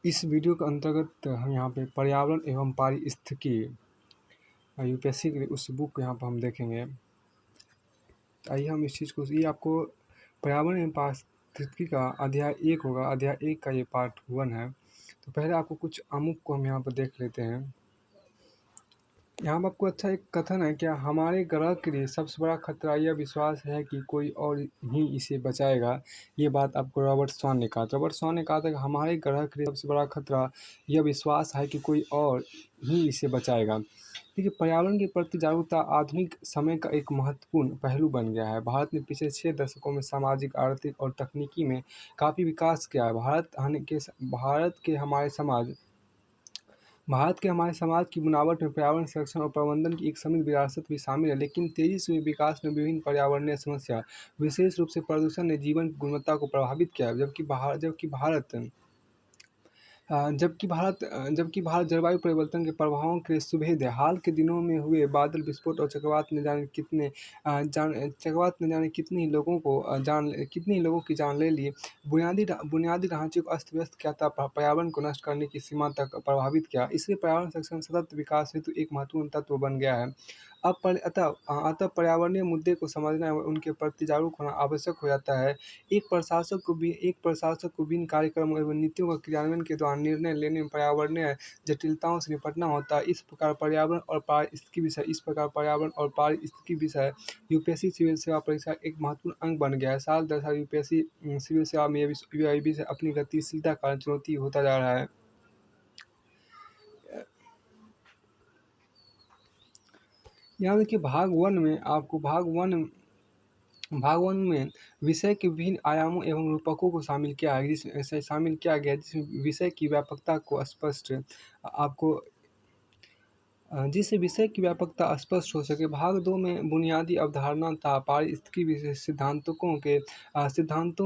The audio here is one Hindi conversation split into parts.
इस वीडियो के अंतर्गत हम यहाँ पे पर्यावरण एवं पारिस्थितिकी यूपीएससी के लिए उस बुक को यहाँ पर हम देखेंगे। तो आइए हम इस चीज़ को, ये आपको पर्यावरण एवं पारिस्थितिकी का अध्याय 1 होगा। अध्याय 1 का ये पार्ट 1 है। तो पहले आपको कुछ अमुक को हम यहाँ पर देख लेते हैं। यहाँ पर आपको अच्छा एक कथन है, क्या हमारे ग्रह के लिए सबसे बड़ा खतरा यह विश्वास है कि कोई और ही इसे बचाएगा। ये बात आपको रॉबर्ट स्वान ने कहा। रॉबर्ट स्वान ने कहा था कि हमारे ग्रह के लिए सबसे बड़ा खतरा यह विश्वास है कि कोई और ही इसे बचाएगा। देखिए, पर्यावरण के प्रति जागरूकता आधुनिक समय का एक महत्वपूर्ण पहलू बन गया है। भारत ने पिछले 6 दशकों में सामाजिक, आर्थिक और तकनीकी में काफ़ी विकास किया है। भारत के हमारे समाज की बनावट में पर्यावरण संरक्षण और प्रबंधन की एक समृद्ध विरासत भी शामिल है, लेकिन तेजी से हुए विकास में विभिन्न पर्यावरणीय समस्या, विशेष रूप से प्रदूषण ने जीवन की गुणवत्ता को प्रभावित किया है। जबकि भारत जलवायु परिवर्तन के प्रभावों के लिए सुभेद है। हाल के दिनों में हुए बादल विस्फोट और चक्रवात ने जाने कितने ही लोगों की जान ले ली। बुनियादी ढांचे को अस्त व्यस्त किया था, पर्यावरण को नष्ट करने की सीमा तक प्रभावित किया। इसलिए पर्यावरण संरक्षण सतत विकास हेतु एक महत्वपूर्ण तत्व बन गया है। अतः पर्यावरणीय मुद्दे को समझना एवं उनके प्रति जागरूक होना आवश्यक हो जाता है। एक प्रशासक को विभिन्न कार्यक्रमों एवं नीतियों का क्रियान्वयन के दौरान निर्णय लेने में पर्यावरणीय जटिलताओं से निपटना होता है। इस प्रकार पर्यावरण और पारिस्थितिकी विषय यूपीएससी सिविल सेवा परीक्षा एक महत्वपूर्ण अंग बन गया है। साल दर साल यूपीएससी सिविल सेवा में यह विषय अपनी गतिशीलता का कारण चुनौती होता जा रहा है। यहाँ देखिए, भाग वन में विषय के विभिन्न आयामों एवं रूपकों को शामिल किया गया है, जिसमें विषय की व्यापकता को जिससे विषय की व्यापकता स्पष्ट हो सके। भाग 2 में बुनियादी अवधारणा था पारिस्थितिकी विशेष सिद्धांतों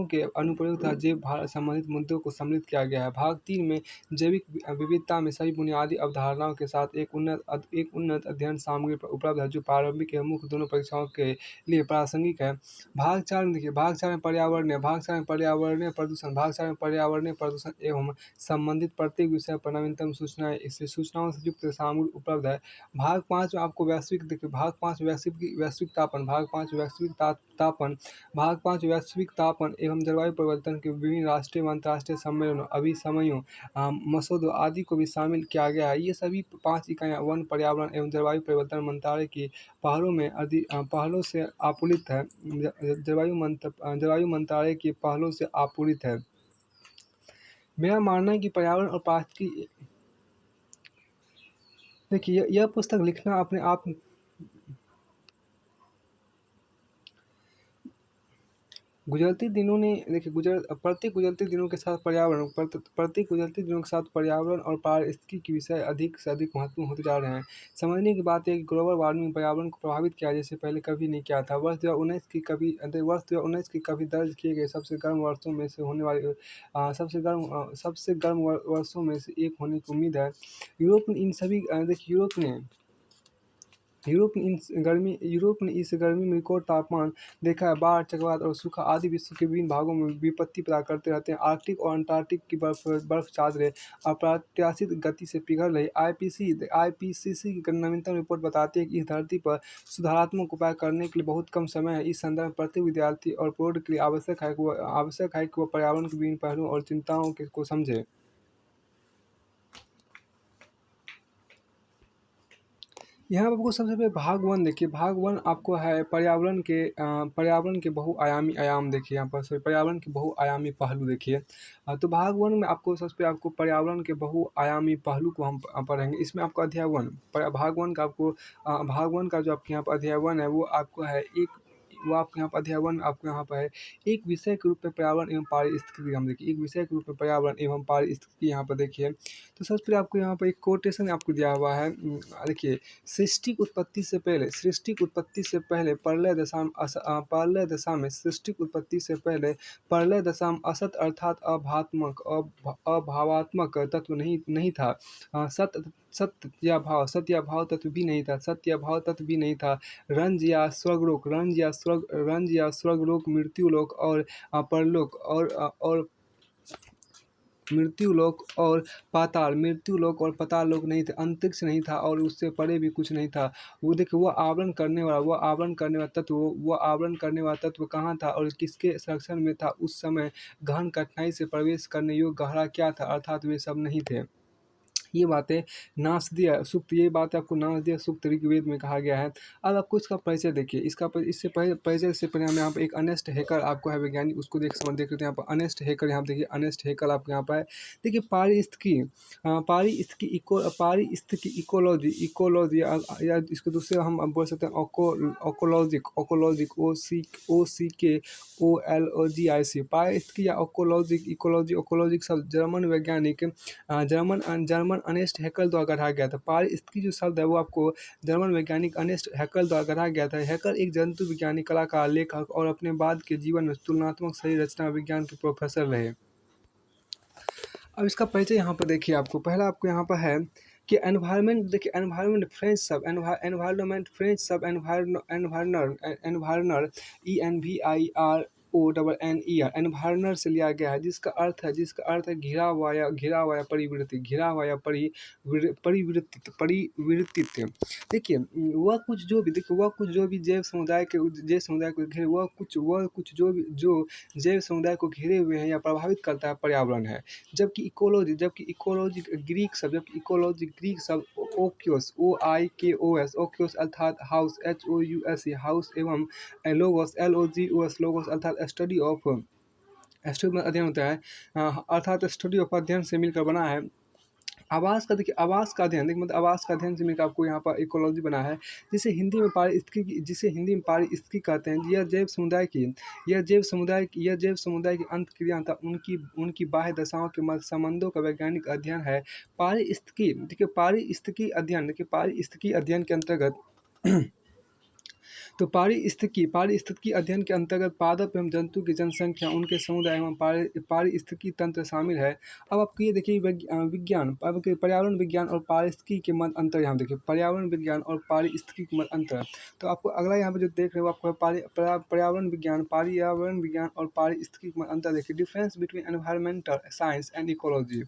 के अनुप्रयोग था जैव भारत संबंधित मुद्दों को सम्मिलित किया गया है। भाग 3 में जैविक विविधता में सभी बुनियादी अवधारणाओं के साथ एक उन्नत अध्ययन सामग्री उपलब्ध है, जो प्रारंभिक एवं मुख्य दोनों परीक्षाओं के लिए प्रासंगिक है। भाग 4 में देखिए, भाग 4 में पर्यावरणीय प्रदूषण एवं संबंधित प्रत्येक विषय पर नवीनतम सूचनाओं से युक्त सामग्री उपलब्ध है। भाग 5 में आपको वैश्विक तापन एवं जलवायु परिवर्तन के विभिन्न राष्ट्रीय व अंतर्राष्ट्रीय सम्मेलनों, अभिसमयों, मसौदों आदि को भी शामिल किया गया है। ये सभी 5 इकाइयाँ वन, पर्यावरण एवं जलवायु परिवर्तन मंत्रालय की पहलों से आपूरित है। जलवायु मंत्रालय की पहलों से आपूरित है। मेरा मानना है कि पर्यावरण और पारिस्थितिकी, देखिए, यह पुस्तक लिखना अपने आप प्रत्येक गुजरते दिनों के साथ पर्यावरण और पारिस्थितिकी के विषय अधिक से अधिक महत्वपूर्ण होते जा रहे हैं। समझने की बात है कि ग्लोबल वार्मिंग पर्यावरण को प्रभावित किया जैसे पहले कभी नहीं किया था। वर्ष 2019 की कभी दर्ज किए गए सबसे गर्म वर्षों में से होने वाली सबसे गर्म वर्षों में से एक होने की उम्मीद है। यूरोप ने इस गर्मी में रिकॉर्ड तापमान देखा है। बाढ़, चक्रवात और सूखा आदि विश्व के विभिन्न भागों में विपत्ति पैदा करते रहते हैं। आर्कटिक और अंटार्कटिक की बर्फ चादरें अप्रत्याशित गति से पिघल रही। आईपीसीसी की नवीनतम रिपोर्ट बताती है कि इस धरती पर सुधारात्मक उपाय करने के लिए बहुत कम समय है। इस संदर्भ में प्रत्येक विद्यार्थी और प्रौढ़ के लिए आवश्यक है कि वह पर्यावरण के विभिन्न पहलुओं और चिंताओं को समझे। यहाँ पर आपको सबसे पहले भाग 1 देखिए। भाग 1 आपको है पर्यावरण के बहुआयामी आयाम देखिए। यहाँ पर पर्यावरण के बहुआयामी पहलू देखिए। तो भाग 1 में सबसे पहले आपको पर्यावरण के बहुआयामी पहलू को हम पढ़ेंगे। इसमें आपको अध्याय 1 भाग 1 का जो आपके यहाँ पर अध्याय 1 है, वो आपको है एक विषय के रूप में पर्यावरण एवं पारिस्थितिकी। हम देखिए, एक विषय के रूप में पर्यावरण एवं पारिस्थितिकी यहाँ पर देखिए। तो सबसे पहले आपको यहाँ पर एक कोटेशन आपको दिया हुआ है। देखिए, सृष्टि की उत्पत्ति से पहले प्रलय दशा में असत अर्थात अभावात्मक तत्व नहीं था। सत्य या भाव तत्व भी नहीं था। रंज या स्वर्गलोक, मृत्युलोक और परलोक मृत्युलोक और पाताल, मृत्युलोक और पाताल लोक नहीं थे, अंतरिक्ष नहीं था और उससे परे भी कुछ नहीं था। वो देखिए वो आवरण करने वाला, वो आवरण करने वाला तत्व, वो आवरण करने वाला तत्व कहाँ था और किसके संरक्षण में था उस समय? गहन कठिनाई से प्रवेश करने योग्य गहरा क्या था? अर्थात वे सब नहीं थे। ये बातें नासदीय सूक्त, ये बातें आपको नासदीय सूक्त ऋग्वेद में कहा गया है। अब आपको इसका परिचय देखिए, इसका इससे पहले परिचय से पहले हम यहाँ पे एक अनेस्ट हेकर आपको है वैज्ञानिक, उसको देख लेते हैं। यहाँ पर अनेस्ट हेकर, यहाँ पे देखिए अनेस्ट हेकर आपको यहाँ पर है। देखिए पारिस्थितिकी इकोलॉजी, इकोलॉजी या इसको दूसरे हम बोल सकते हैं ओकोलॉजिक, ओकोलॉजिक OCOLOGIC, पारिस्थितिकी या ओकोलॉजिक, इकोलॉजी, ओकोलॉजिक शब्द जर्मन वैज्ञानिक जर्मन अनेस्ट हैकेल द्वारा गढ़ा गया था। पारिस्थितिकी जो शब्द है वो आपको जर्मन वैज्ञानिक अनेस्ट हैकेल द्वारा गढ़ा गया था। हैकेल एक जंतु विज्ञानी, कलाकार, लेखक और अपने बाद के जीवन में तुलनात्मक शरीर रचना विज्ञान के प्रोफेसर रहे। अब इसका परिचय यहाँ पर देखिए, आपको पहला आपको यहाँ पर है कि एनवायरनमेंट, देखिए एनवायरनमेंट फ्रेंच सब एनवायरनमेंट फ्रेंच सब एनवायरनर ENVIRONNER एनवायरनर से लिया गया है, जिसका अर्थ है घिरा हुआ या परिवृत्ति, घिरा हुआ या परिवृत्तित। देखिए वह कुछ जो भी जैव समुदाय को घेरे, वह कुछ जो जैव समुदाय को घेरे हुए हैं या प्रभावित करता है पर्यावरण है। जबकि इकोलॉजी ग्रीक शब्द ओक्योस, OIKOS, ओक्योस अर्थात हाउस, HOUS हाउस, एवं लोगोस, LOGOS लोगोस अर्थात स्टडी में अध्ययन होता है, अर्थात स्टडी ऑफ अध्ययन से मिलकर बना है। आवास का देखिए, आवास का अध्ययन देखिए, मतलब आवास का अध्ययन से मिलकर आपको यहाँ पर इकोलॉजी बना है, जिसे हिंदी में पारिस्थितिकी कहते हैं। यह जैव समुदाय की अंत क्रिया था उनकी बाह्य दशाओं के संबंधों का वैज्ञानिक अध्ययन है। पारिस्थितिकी अध्ययन के अंतर्गत तो पारिस्थितिकी अध्ययन के अंतर्गत पादप एवं जंतु की जनसंख्या, उनके समुदाय एवं पारिस्थितिकी तंत्र शामिल है। अब आपको ये देखिए विज्ञान, अब पर्यावरण विज्ञान और पारिस्थितिकी के मध्य अंतर, यहाँ देखिए पर्यावरण विज्ञान और पारिस्थितिकी के मध्य अंतर। तो आपको अगला यहाँ पे जो देख रहे हो आपको पर्यावरण विज्ञान और पारिस्थितिकी के मध्य अंतर देखिए। Difference between environmental science and ecology.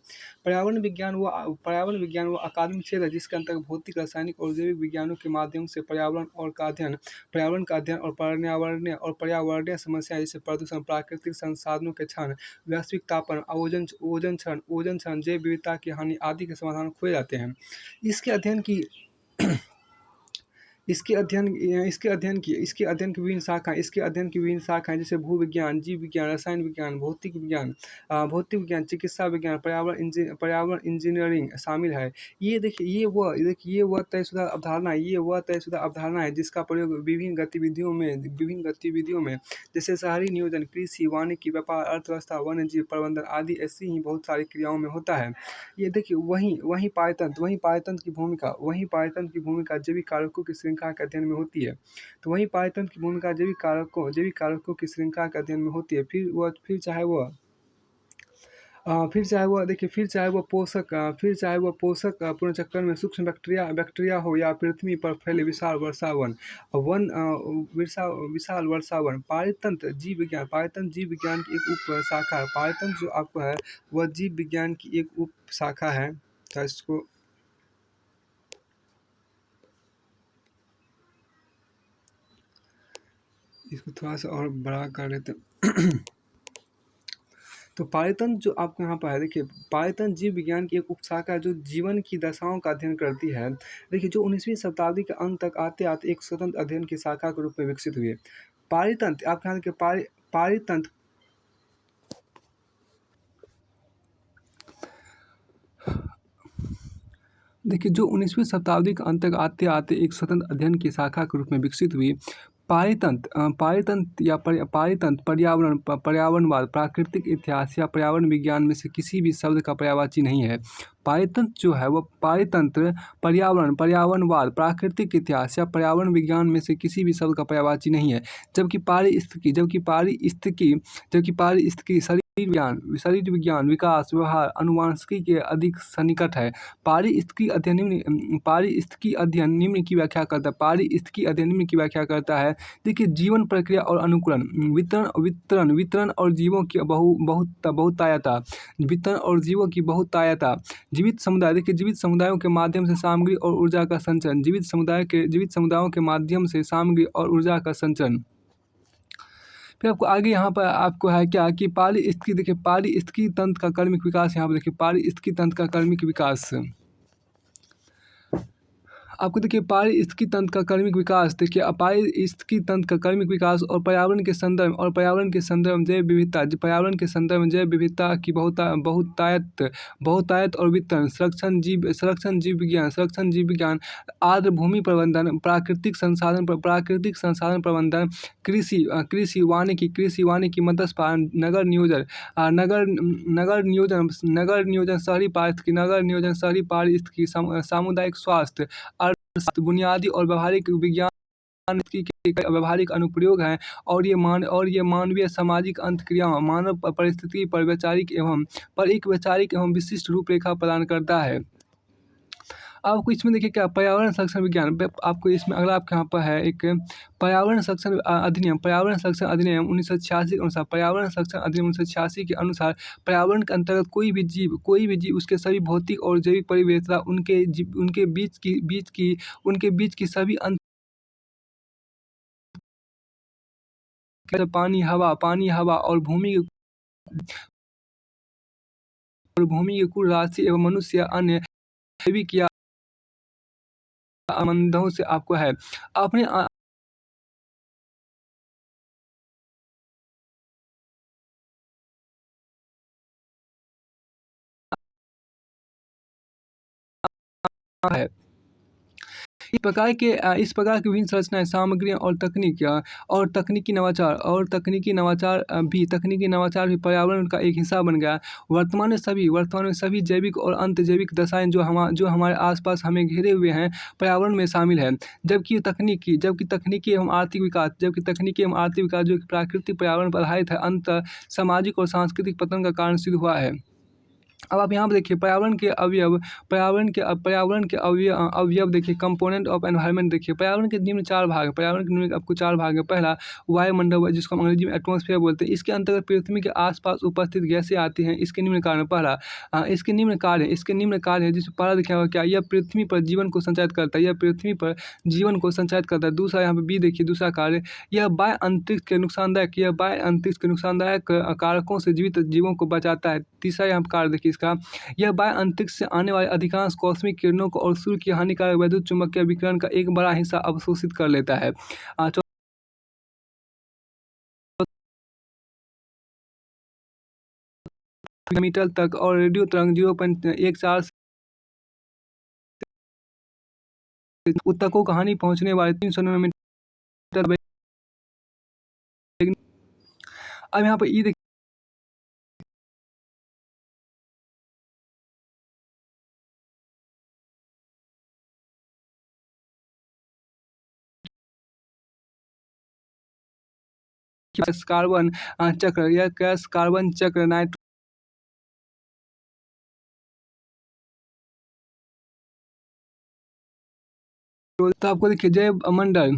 पर्यावरण विज्ञान वो अकादमिक क्षेत्र है जिसके अंतर्गत भौतिक, रासायनिक और जैविक विज्ञानों के माध्यम से पर्यावरण का अध्ययन और पर्यावरणीय समस्याएं जैसे प्रदूषण, प्राकृतिक संसाधनों के क्षरण, वैश्विक तापन, ओजोन क्षरण, जैव विविधता की हानि आदि के समाधान खोजे जाते हैं। इसके अध्ययन की विभिन्न शाखाएं जैसे भू विज्ञान, जीव विज्ञान, रसायन विज्ञान, भौतिक विज्ञान, चिकित्सा विज्ञान, पर्यावरण इंजीनियरिंग शामिल है। ये देखिए ये वह तयशुदा अवधारणा है जिसका प्रयोग विभिन्न गतिविधियों में जैसे शहरी नियोजन, कृषि, वानिकी, व्यापार, अर्थव्यवस्था, वन्यजीव प्रबंधन आदि ऐसी ही बहुत सारी क्रियाओं में होता है। ये देखिए वहीं पायतंत्र की भूमिका जैविक कारकों की श्रृंखला के अध्ययन में होती है। तो वहीं पायतंत्र की भूमिका जैविक कारकों की श्रृंखला के अध्ययन में होती है। फिर चाहे वह पोषक पुनर्चक्रण में सूक्ष्म बैक्टीरिया हो या पृथ्वी पर फैले विशाल वर्षावन। पारितंत्र जीव विज्ञान की एक उप शाखा है। पारितंत्र जो आपको है वह जीव विज्ञान की एक उप शाखा है। तो इसको थोड़ा सा और बड़ा कर लेते तो पारितंत्र जो आपको यहाँ पर है, देखिए पारितंत्र जीव विज्ञान की एक उपशाखा है जो जीवन की दशाओं का अध्ययन करती है। देखिए जो 19वीं शताब्दी के अंत तक आते एक स्वतंत्र अध्ययन की शाखा के रूप में विकसित हुई। पारितंत्र आपके यहाँ देखिए पारितंत्र देखिए जो 19वीं शताब्दी के अंत तक आते एक स्वतंत्र अध्ययन की शाखा के रूप में विकसित हुई। पारितंत्र पर्यावरणवाद, प्राकृतिक इतिहास या पर्यावरण विज्ञान में से किसी भी शब्द का पर्यायवाची नहीं है। पारितंत्र जो है वह पर्यावरणवाद, प्राकृतिक इतिहास या पर्यावरण विज्ञान में से किसी भी शब्द का पर्यायवाची नहीं है। जबकि पारिस्थितिकी शरीर विज्ञान, विकास, व्यवहार, आनुवंशिकी के अधिक सन्निकट है। पारिस्थितिकी अध्ययन निम्न की व्याख्या करता है। पारिस्थितिकी अध्ययन निम्न की व्याख्या करता है। देखिए, जीवन प्रक्रिया और अनुकूलन, वितरण और जीवों की बहुतायता, वितरण और जीवों की बहुतायता, जीवित समुदाय। देखिए, जीवित समुदायों के माध्यम से सामग्री और ऊर्जा का संचरण, जीवित समुदायों के माध्यम से सामग्री और ऊर्जा का संचरण। फिर आपको आगे यहाँ पर आपको है क्या कि पारिस्थितिकी, देखिए पारिस्थितिकी तंत्र का कर्मिक विकास। यहाँ पर देखिए पारिस्थितिकी तंत्र का कर्मिक विकास, आपको देखिए पारिस्थितिकी तंत्र का कर्मिक विकास। देखिए पारिस्थितिकी तंत्र का कर्मिक विकास और पर्यावरण के संदर्भ जैव विविधता, पर्यावरण के संदर्भ में जैव विविधता की बहुतायत और वितरण, संरक्षण जीव विज्ञान, आर्द्र भूमि प्रबंधन, प्राकृतिक संसाधन प्रबंधन, कृषि वानिकी, मत्स्य पालन, नगर नियोजन, शहरी पारिस्थितिकी, सामुदायिक स्वास्थ्य, बुनियादी और व्यवहारिक विज्ञान के व्यावहारिक अनुप्रयोग हैं। और ये मानवीय सामाजिक अंतःक्रियाओं, मानव परिस्थिति पर एक वैचारिक एवं विशिष्ट रूपरेखा प्रदान करता है। आपको इसमें देखिए क्या पर्यावरण संरक्षण विज्ञान, आपको इसमें अगला आपके यहाँ पर है एक पर्यावरण संरक्षण अधिनियम 1986 के अनुसार, पर्यावरण संरक्षण अधिनियम 1986 के अनुसार पर्यावरण के अंतर्गत कोई भी जीव उसके सभी भौतिक और जैविक परिवेशता, उनके बीच की सभी पानी हवा और भूमि की कुल राशि एवं मनुष्य या अन्य जैविक या संबंधों से आपको है अपने है। इस प्रकार की विभिन्न संरचनाएं, सामग्रियां और तकनीकी नवाचार भी पर्यावरण का एक हिस्सा बन गया। वर्तमान में सभी जैविक और अंतजैविक दशाएं जो हमारे आसपास हमें घेरे हुए हैं, पर्यावरण में शामिल है। जबकि तकनीकी एवं आर्थिक विकास जो कि प्राकृतिक पर्यावरण पर आधारित है, अंत सामाजिक और सांस्कृतिक पतन का कारण सिद्ध हुआ है। अब आप यहाँ पर देखिए पर्यावरण के अवयव देखिए, कंपोनेंट ऑफ एनवायरनमेंट। देखिए पर्यावरण के निम्न 4 भाग है। आपको 4 भाग है। पहला वायुमंडल, जिसको हम अंग्रेजी में एटमॉस्फेयर बोलते हैं। इसके अंतर्गत पृथ्वी के आसपास उपस्थित गैसें आती हैं। इसके निम्न कार्य, पहला इसके निम्न कार्य है, जिसमें पहला देखिए होगा क्या, यह पृथ्वी पर जीवन को संचालित करता है। दूसरा यहाँ पे बी देखिए, दूसरा कार्य, यह बाह्य अंतरिक्ष के नुकसानदायक कारकों से जीवित जीवों को बचाता है। तीसरा यहाँ पर कार्य देखिए इसका, यह बाह्य अंतरिक्ष से आने वाले अधिकांश कॉस्मिक किरणों को और सूर्य की हानिकारक वैद्युत चुम्बकीय विकिरण का एक बड़ा हिस्सा अवशोषित कर लेता है। मीटर तक और रेडियो तरंग 0.14 उत्तकों को हानि पहुंचने वाले 300 नैनोमीटर। अब यहाँ पर ई देखिए, कार्बन चक्र, यह गैस कार्बन चक्र, नाइट्रो, तो आपको देखिए जैव मंडल।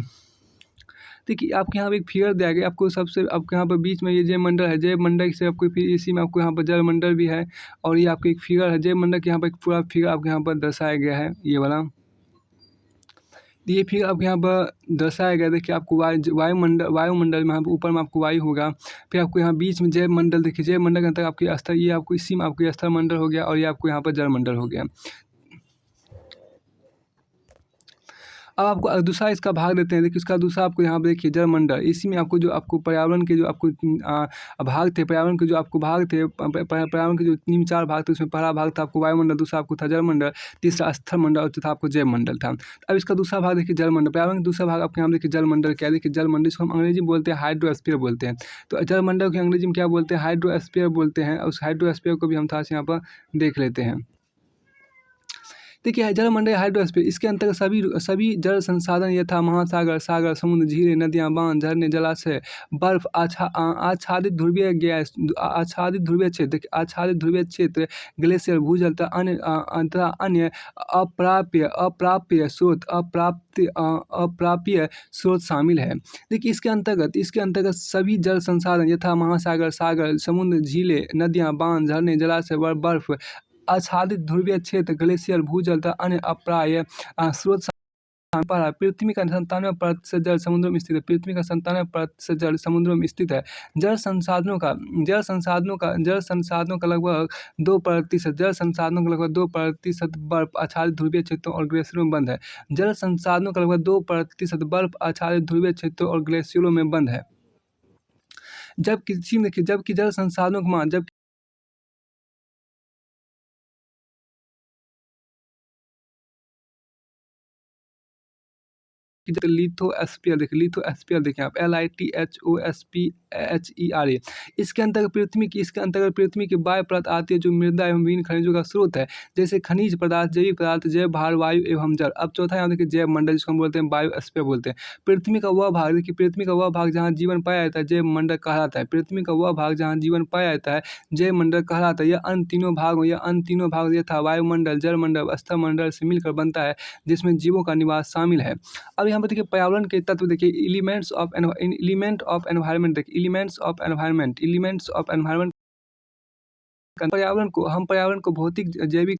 देखिए आपके यहाँ पे एक फिगर दिया गया आपको, आपके यहाँ पर बीच में ये जैव मंडल है। जैव मंडल से आपको फिर इसी में आपको यहाँ पर जल मंडल भी है, और ये आपकी एक फिगर है जैव मंडल के। यहाँ पर एक पूरा फिगर आपके यहाँ पर दर्शाया गया है, ये वाला। ये फिगर आपके यहाँ पर दर्शाया गया। देखिए आपको वायुमंडल में ऊपर में आपको वायु होगा, फिर आपको यहाँ बीच में जैव मंडल। देखिए जैव मंडल के अंदर आपकी स्थल, ये आपको इसी में आपको स्थल मंडल हो गया, और ये आपको यहाँ पर जल मंडल हो गया। अब आपको दूसरा इसका भाग देते हैं। देखिए इसका दूसरा आपको यहाँ पे देखिए जलमंडल, इसी में आपको जो आपको पर्यावरण के जो आपको भाग थे, पर्यावरण के जो आपको भाग थे, पर्यावरण के जो 3-4 भाग थे, उसमें पहला भाग था आपको वायुमंडल, दूसरा आपको था जलमंडल, तीसरा स्थल मंडल, और चौथा आपको जैव मंडल था। अब इसका दूसरा भाग देखिए जलमंडल, पर्यावरण का दूसरा भाग आपके यहाँ देखिए जलमंडल क्या है। देखिए जलमंडल जिसको हम अंग्रेजी में बोलते हैं हाइड्रोस्फीयर बोलते हैं। तो जलमंडल को अंग्रेजी में क्या बोलते हैं, हाइड्रोस्फीयर बोलते हैं। उस हाइड्रोस्फीयर को भी हम थोड़ा सा यहाँ पर देख लेते हैं। देखिए जलमंडलीय हाइड्रोस्फीयर इसके अंतर्गत सभी सभी जल संसाधन यथा महासागर, सागर, समुद्र, झीलें, नदियाँ, बांध, झरने, जलाशय, बर्फ, आच्छादित ध्रुवीय गैस, आच्छादित ध्रुवीय क्षेत्र, देखिए आच्छादित ध्रुवीय क्षेत्र, ग्लेशियर, भूजल तथा अन्य अप्राप्य स्रोत अप्राप्य स्रोत शामिल है। देखिए इसके अंतर्गत सभी जल संसाधन यथा महासागर, सागर, समुद्र, झीलें, नदियाँ, बांध, झरने, जलाशय, बर्फ, आच्छादित ध्रुवीय क्षेत्र, ग्लेशियर, भूजल तथा अन्य अप्राप्य स्रोत पढ़ा। पृथ्वी का 97% जल समुद्रों में स्थित है। पृथ्वी का 97% जल समुद्रों में स्थित है। जल संसाधनों का लगभग 2% बर्फ आच्छादित ध्रुवीय क्षेत्रों और ग्लेशियरों में बंद है। जल संसाधनों का लगभग 2% बर्फ आच्छादित ध्रुवीय क्षेत्रों और ग्लेशियरों में बंद है। जबकि जल संसाधनों का मान लिथोस्फीयर देखिए आप LITHOSPHERA। इसके अंतर्गत पृथ्वी की वायु परत आती है जो मृदा एवं विभिन्न खनिजों का स्रोत है, जैसे खनिज पदार्थ, जैविक पदार्थ, जैव भार, वायु एवं जल। अब चौथा यहाँ देखिए जैव मंडल, जिसको हम बोलते हैं बायोस्फीयर बोलते हैं। पृथ्वी का वह भाग जहाँ जीवन पाया जाता है जैव मंडल कहलाता है। पृथ्वी का वह भाग जहाँ जीवन पाया जाता है जैव मंडल कहलाता है। यह अन्य तीनों भाग यथा वायुमंडल, जलमंडल, स्थल मंडल से मिलकर बनता है, जिसमें जीवों का निवास शामिल है। अब यहाँ पर देखिए पर्यावरण के तत्व देखिए एलिमेंट्स ऑफ एनवायरनमेंट पर्यावरण को भौतिक, जैविक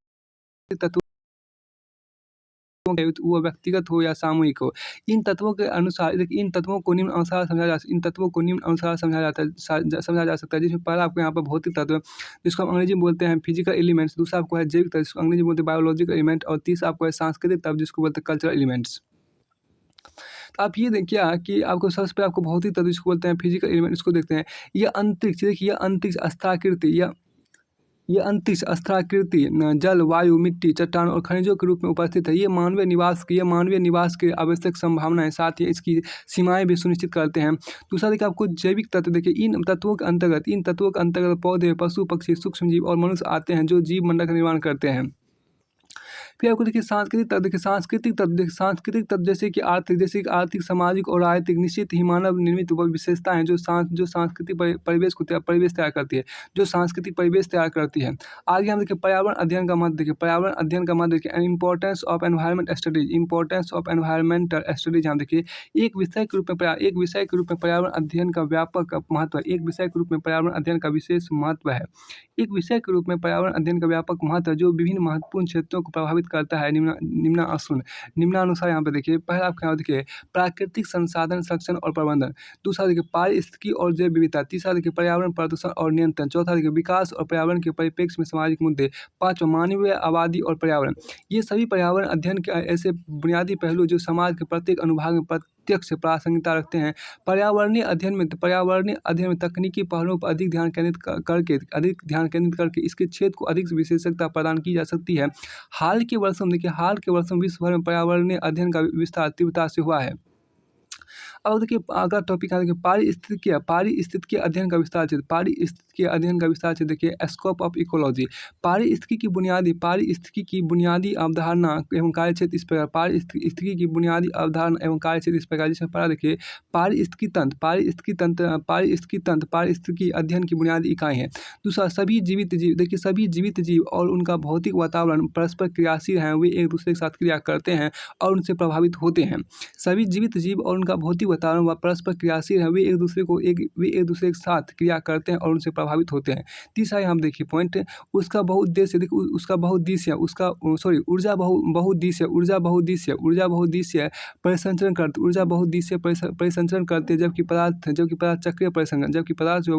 तत्वों, वो व्यक्तिगत हो या सामूहिक हो, इन तत्वों के अनुसार देखिए इन तत्वों को निम्न अनुसार समझा जा सकता है। जिसमें पहला आपको यहाँ पर भौतिक तत्व, जिसको हम अंग्रेजी में बोलते हैं फिजिकल एलिमेंट्स। दूसरा आपको है जैविक तत्व, जिसको अंग्रेजी में बोलते हैं बायोलॉजिकल एलिमेंट। और तीसरा आपको है सांस्कृतिक तत्व, जिसको बोलते हैं कल्चरल एलिमेंट्स। आप ये देखिए कि आपको सबसे पहले आपको भौतिक तत्व जिसको बोलते हैं फिजिकल एलिमेंट, इसको देखते हैं। यह अंतरिक्ष देखिए, यह अंतरिक्ष अस्त्राकृति जल, वायु, मिट्टी, चट्टान और खनिजों के रूप में उपस्थित है। ये मानवीय निवास के आवश्यक संभावनाएं, साथ ही इसकी सीमाएं भी सुनिश्चित करते हैं। दूसरा देखिए आपको जैविक तत्व देखिए, इन तत्वों के अंतर्गत पौधे, पशु, पक्षी, सूक्ष्म जीव और मनुष्य आते हैं, जो जीव मंडल का निर्माण करते हैं। फिर आपको देखिए सांस्कृतिक तत्व जैसे कि आर्थिक, सामाजिक और राजनीतिक निश्चित ही मानव निर्मित विशेषताएं जो सांस्कृतिक परिवेश तैयार करती है, आगे हम देखिए पर्यावरण अध्ययन का महत्व देखिए इम्पोर्टेंस ऑफ एनवायरमेंटल स्टडीज। हम देखिए एक विषय के रूप में पर्यावरण अध्ययन का व्यापक महत्व है। एक विषय के रूप में पर्यावरण अध्ययन का विशेष महत्व है। एक विषय के रूप में पर्यावरण अध्ययन का व्यापक महत्व है, जो विभिन्न महत्वपूर्ण क्षेत्रों को प्रभावित करता है निम्नानुसार। यहाँ पे देखिए पहला आपके यहाँ देखिए प्राकृतिक संसाधन संरक्षण और प्रबंधन। दूसरा देखिए पारिस्थितिकी और जैव विविधता। तीसरा देखिए पर्यावरण प्रदूषण और नियंत्रण। चौथा देखिए विकास और पर्यावरण के परिप्रेक्ष्य में सामाजिक मुद्दे। पाँचवा मानवीय आबादी और पर्यावरण। ये सभी पर्यावरण अध्ययन के ऐसे बुनियादी पहलू जो समाज के प्रत्येक अनुभाग में प्रत्यक्ष प्रासंगिकता रखते हैं। पर्यावरणीय अध्ययन में तकनीकी पहलुओं पर अधिक ध्यान केंद्रित करके इसके क्षेत्र को अधिक विशेषज्ञता प्रदान की जा सकती है। हाल के वर्षों में विश्व भर में पर्यावरणीय अध्ययन का विस्तार तीव्रता से हुआ है। अब देखिए अगला टॉपिक है देखिए पारिस्थितिकी अध्ययन का विस्तार क्षेत्र देखिए स्कोप ऑफ इकोलॉजी। पारिस्थितिकी की बुनियादी अवधारणा एवं कार्यक्षेत्र इस प्रकार। जिसमें पहला देखिए पारिस्थितिकी अध्ययन की बुनियादी इकाई है। दूसरा सभी जीवित जीव और उनका भौतिक वातावरण परस्पर क्रियाशील हैं, वे एक दूसरे के साथ क्रिया करते हैं और उनसे प्रभावित होते हैं। सभी जीवित जीव और उनका भौतिक वातावरण व परस्पर क्रियाशील है, वे एक दूसरे के साथ क्रिया करते हैं और उनसे प्रभावित होते हैं। तीसरा यहाँ देखिए पॉइंट ऊर्जा बहुउद्देशीय परिसंचरण करती है, जबकि पदार्थ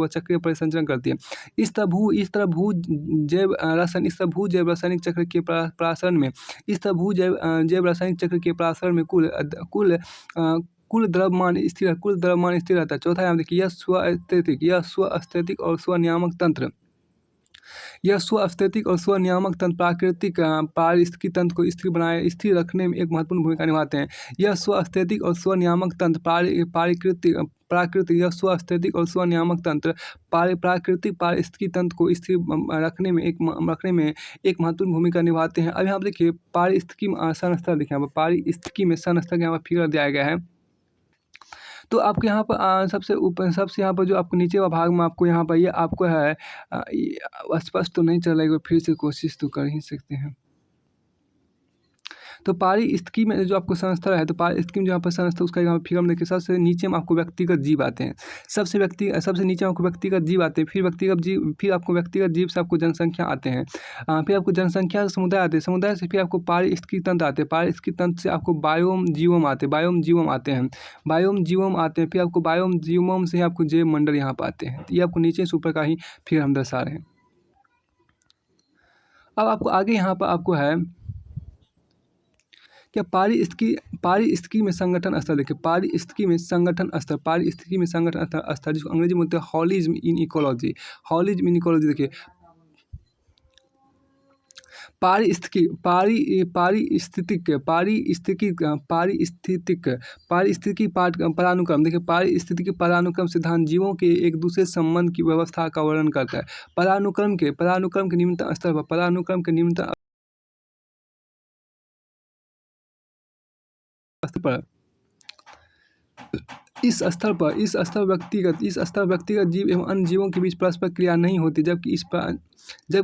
चक्रीय परिसंचरण करती है। इस तरह भू जैव रासायनिक चक्र के प्रासरण में कुल द्रव्यमान स्थिर रहता है। चौथा यहाँ देखिए यह स्व-स्थैतिक और स्व-नियामक तंत्र। यह स्वस्थैतिक और स्वनियामक तंत्र प्राकृतिक पारिस्थितिकी तंत्र को स्थिर रखने में एक महत्वपूर्ण भूमिका निभाते हैं। यह स्वस्थैतिक और स्वनियामक तंत्र प्राकृतिक यह स्वस्थैतिक और स्वनियामक तंत्र प्राकृतिक पारिस्थितिकी तंत्र को स्थिर रखने में एक महत्वपूर्ण भूमिका निभाते हैं। अब यहाँ पर देखिए पारिस्थितिकी संस्था, देखिए यहाँ पर पारिस्थितिकी में संस्था का यहाँ पर फिगर दिया गया है। तो आपको यहाँ पर सबसे यहाँ पर जो आपको नीचे वाला भाग में आपको यहाँ पर ये आपको है स्पष्ट तो नहीं चल रहा है, एक बार फिर से कोशिश तो कर ही सकते हैं। तो पारिस्थितिकी में जो आपको संस्था है, तो पारिस्थितिकी में जो यहाँ पर संस्था उसका यहाँ फिगर में देखिए सबसे नीचे में आपको व्यक्तिगत जीव आते हैं। सबसे नीचे में आपको व्यक्तिगत जीव आते हैं, फिर आपको व्यक्तिगत जीव से आपको जनसंख्या आते हैं, फिर आपको जनसंख्या से समुदाय आते हैं, समुदाय से फिर आपको पारिस्थितिकी तंत्र आते हैं, पारिस्थितिकी तंत्र से आपको बायोम जीवोम आते हैं, फिर आपको बायोम जीवोम से आपको जैव मंडल यहाँ पर आते हैं। ये आपको नीचे से ऊपर का ही फिर हम दर्शा रहे हैं। अब आपको आगे यहाँ पर आपको है क्या पारिस्थितिकी में संगठन स्तर, देखिए पारिस्थितिकी में संगठन स्तर जिसको अंग्रेजी में बोलते हैं हॉलिज्म इन इकोलॉजी। देखिए पारिस्थितिकी पदानुक्रम, देखिए पारिस्थितिकी पदानुक्रम सिद्धांत जीवों के एक दूसरे संबंध की व्यवस्था का वर्णन करता है। पदानुक्रम के निम्नतम स्तर पर इस स्तर व्यक्तिगत जीव एवं अन्य जीवों के बीच परस्पर क्रिया नहीं होती, जबकि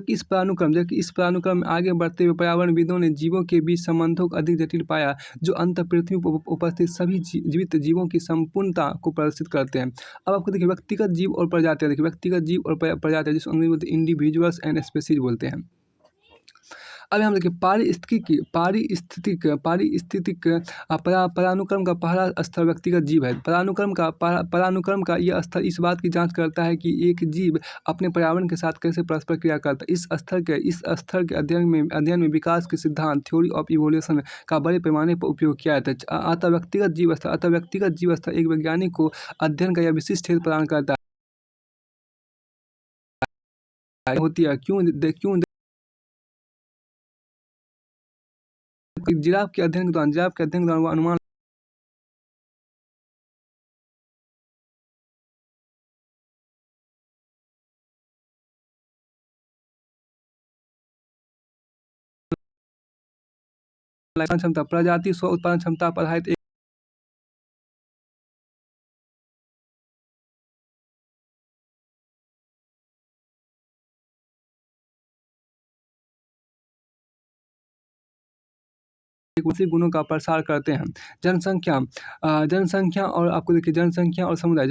इस पदानुक्रम में आगे बढ़ते हुए पर्यावरणविदों ने जीवों के बीच संबंधों को अधिक जटिल पाया, जो अंततः पृथ्वी पर उपस्थित सभी जीवित जीवों की संपूर्णता को प्रदर्शित करते हैं। अब आपको देखिए व्यक्तिगत जीव और प्रजातियाँ, जिसको अंग्रेजी में बोलते हैं इंडिविजुअल्स एंड स्पीशीज बोलते हैं। अब हम देखिए पारिस्थितिक पदानुक्रम का पहला स्तर व्यक्तिगत जीव है। पदानुक्रम का यह स्तर इस बात की जांच करता है कि एक जीव अपने पर्यावरण के साथ कैसे परस्पर क्रिया करता है। इस स्तर के अध्ययन में विकास के सिद्धांत थ्योरी ऑफ इवोल्यूशन का बड़े पैमाने पर उपयोग किया जाता है। अतः व्यक्तिगत जीव स्तर एक वैज्ञानिक को अध्ययन का यह विशिष्ट क्षेत्र प्रदान करता है। होती है क्यों जिराफ के अध्ययन के दौरान वो अनुमान क्षमता प्रजाति स्व उत्पादन क्षमता पर आधारित गुणों का प्रसार करते हैं। जनसंख्या और आपको देखिए जनसंख्या और समुदाय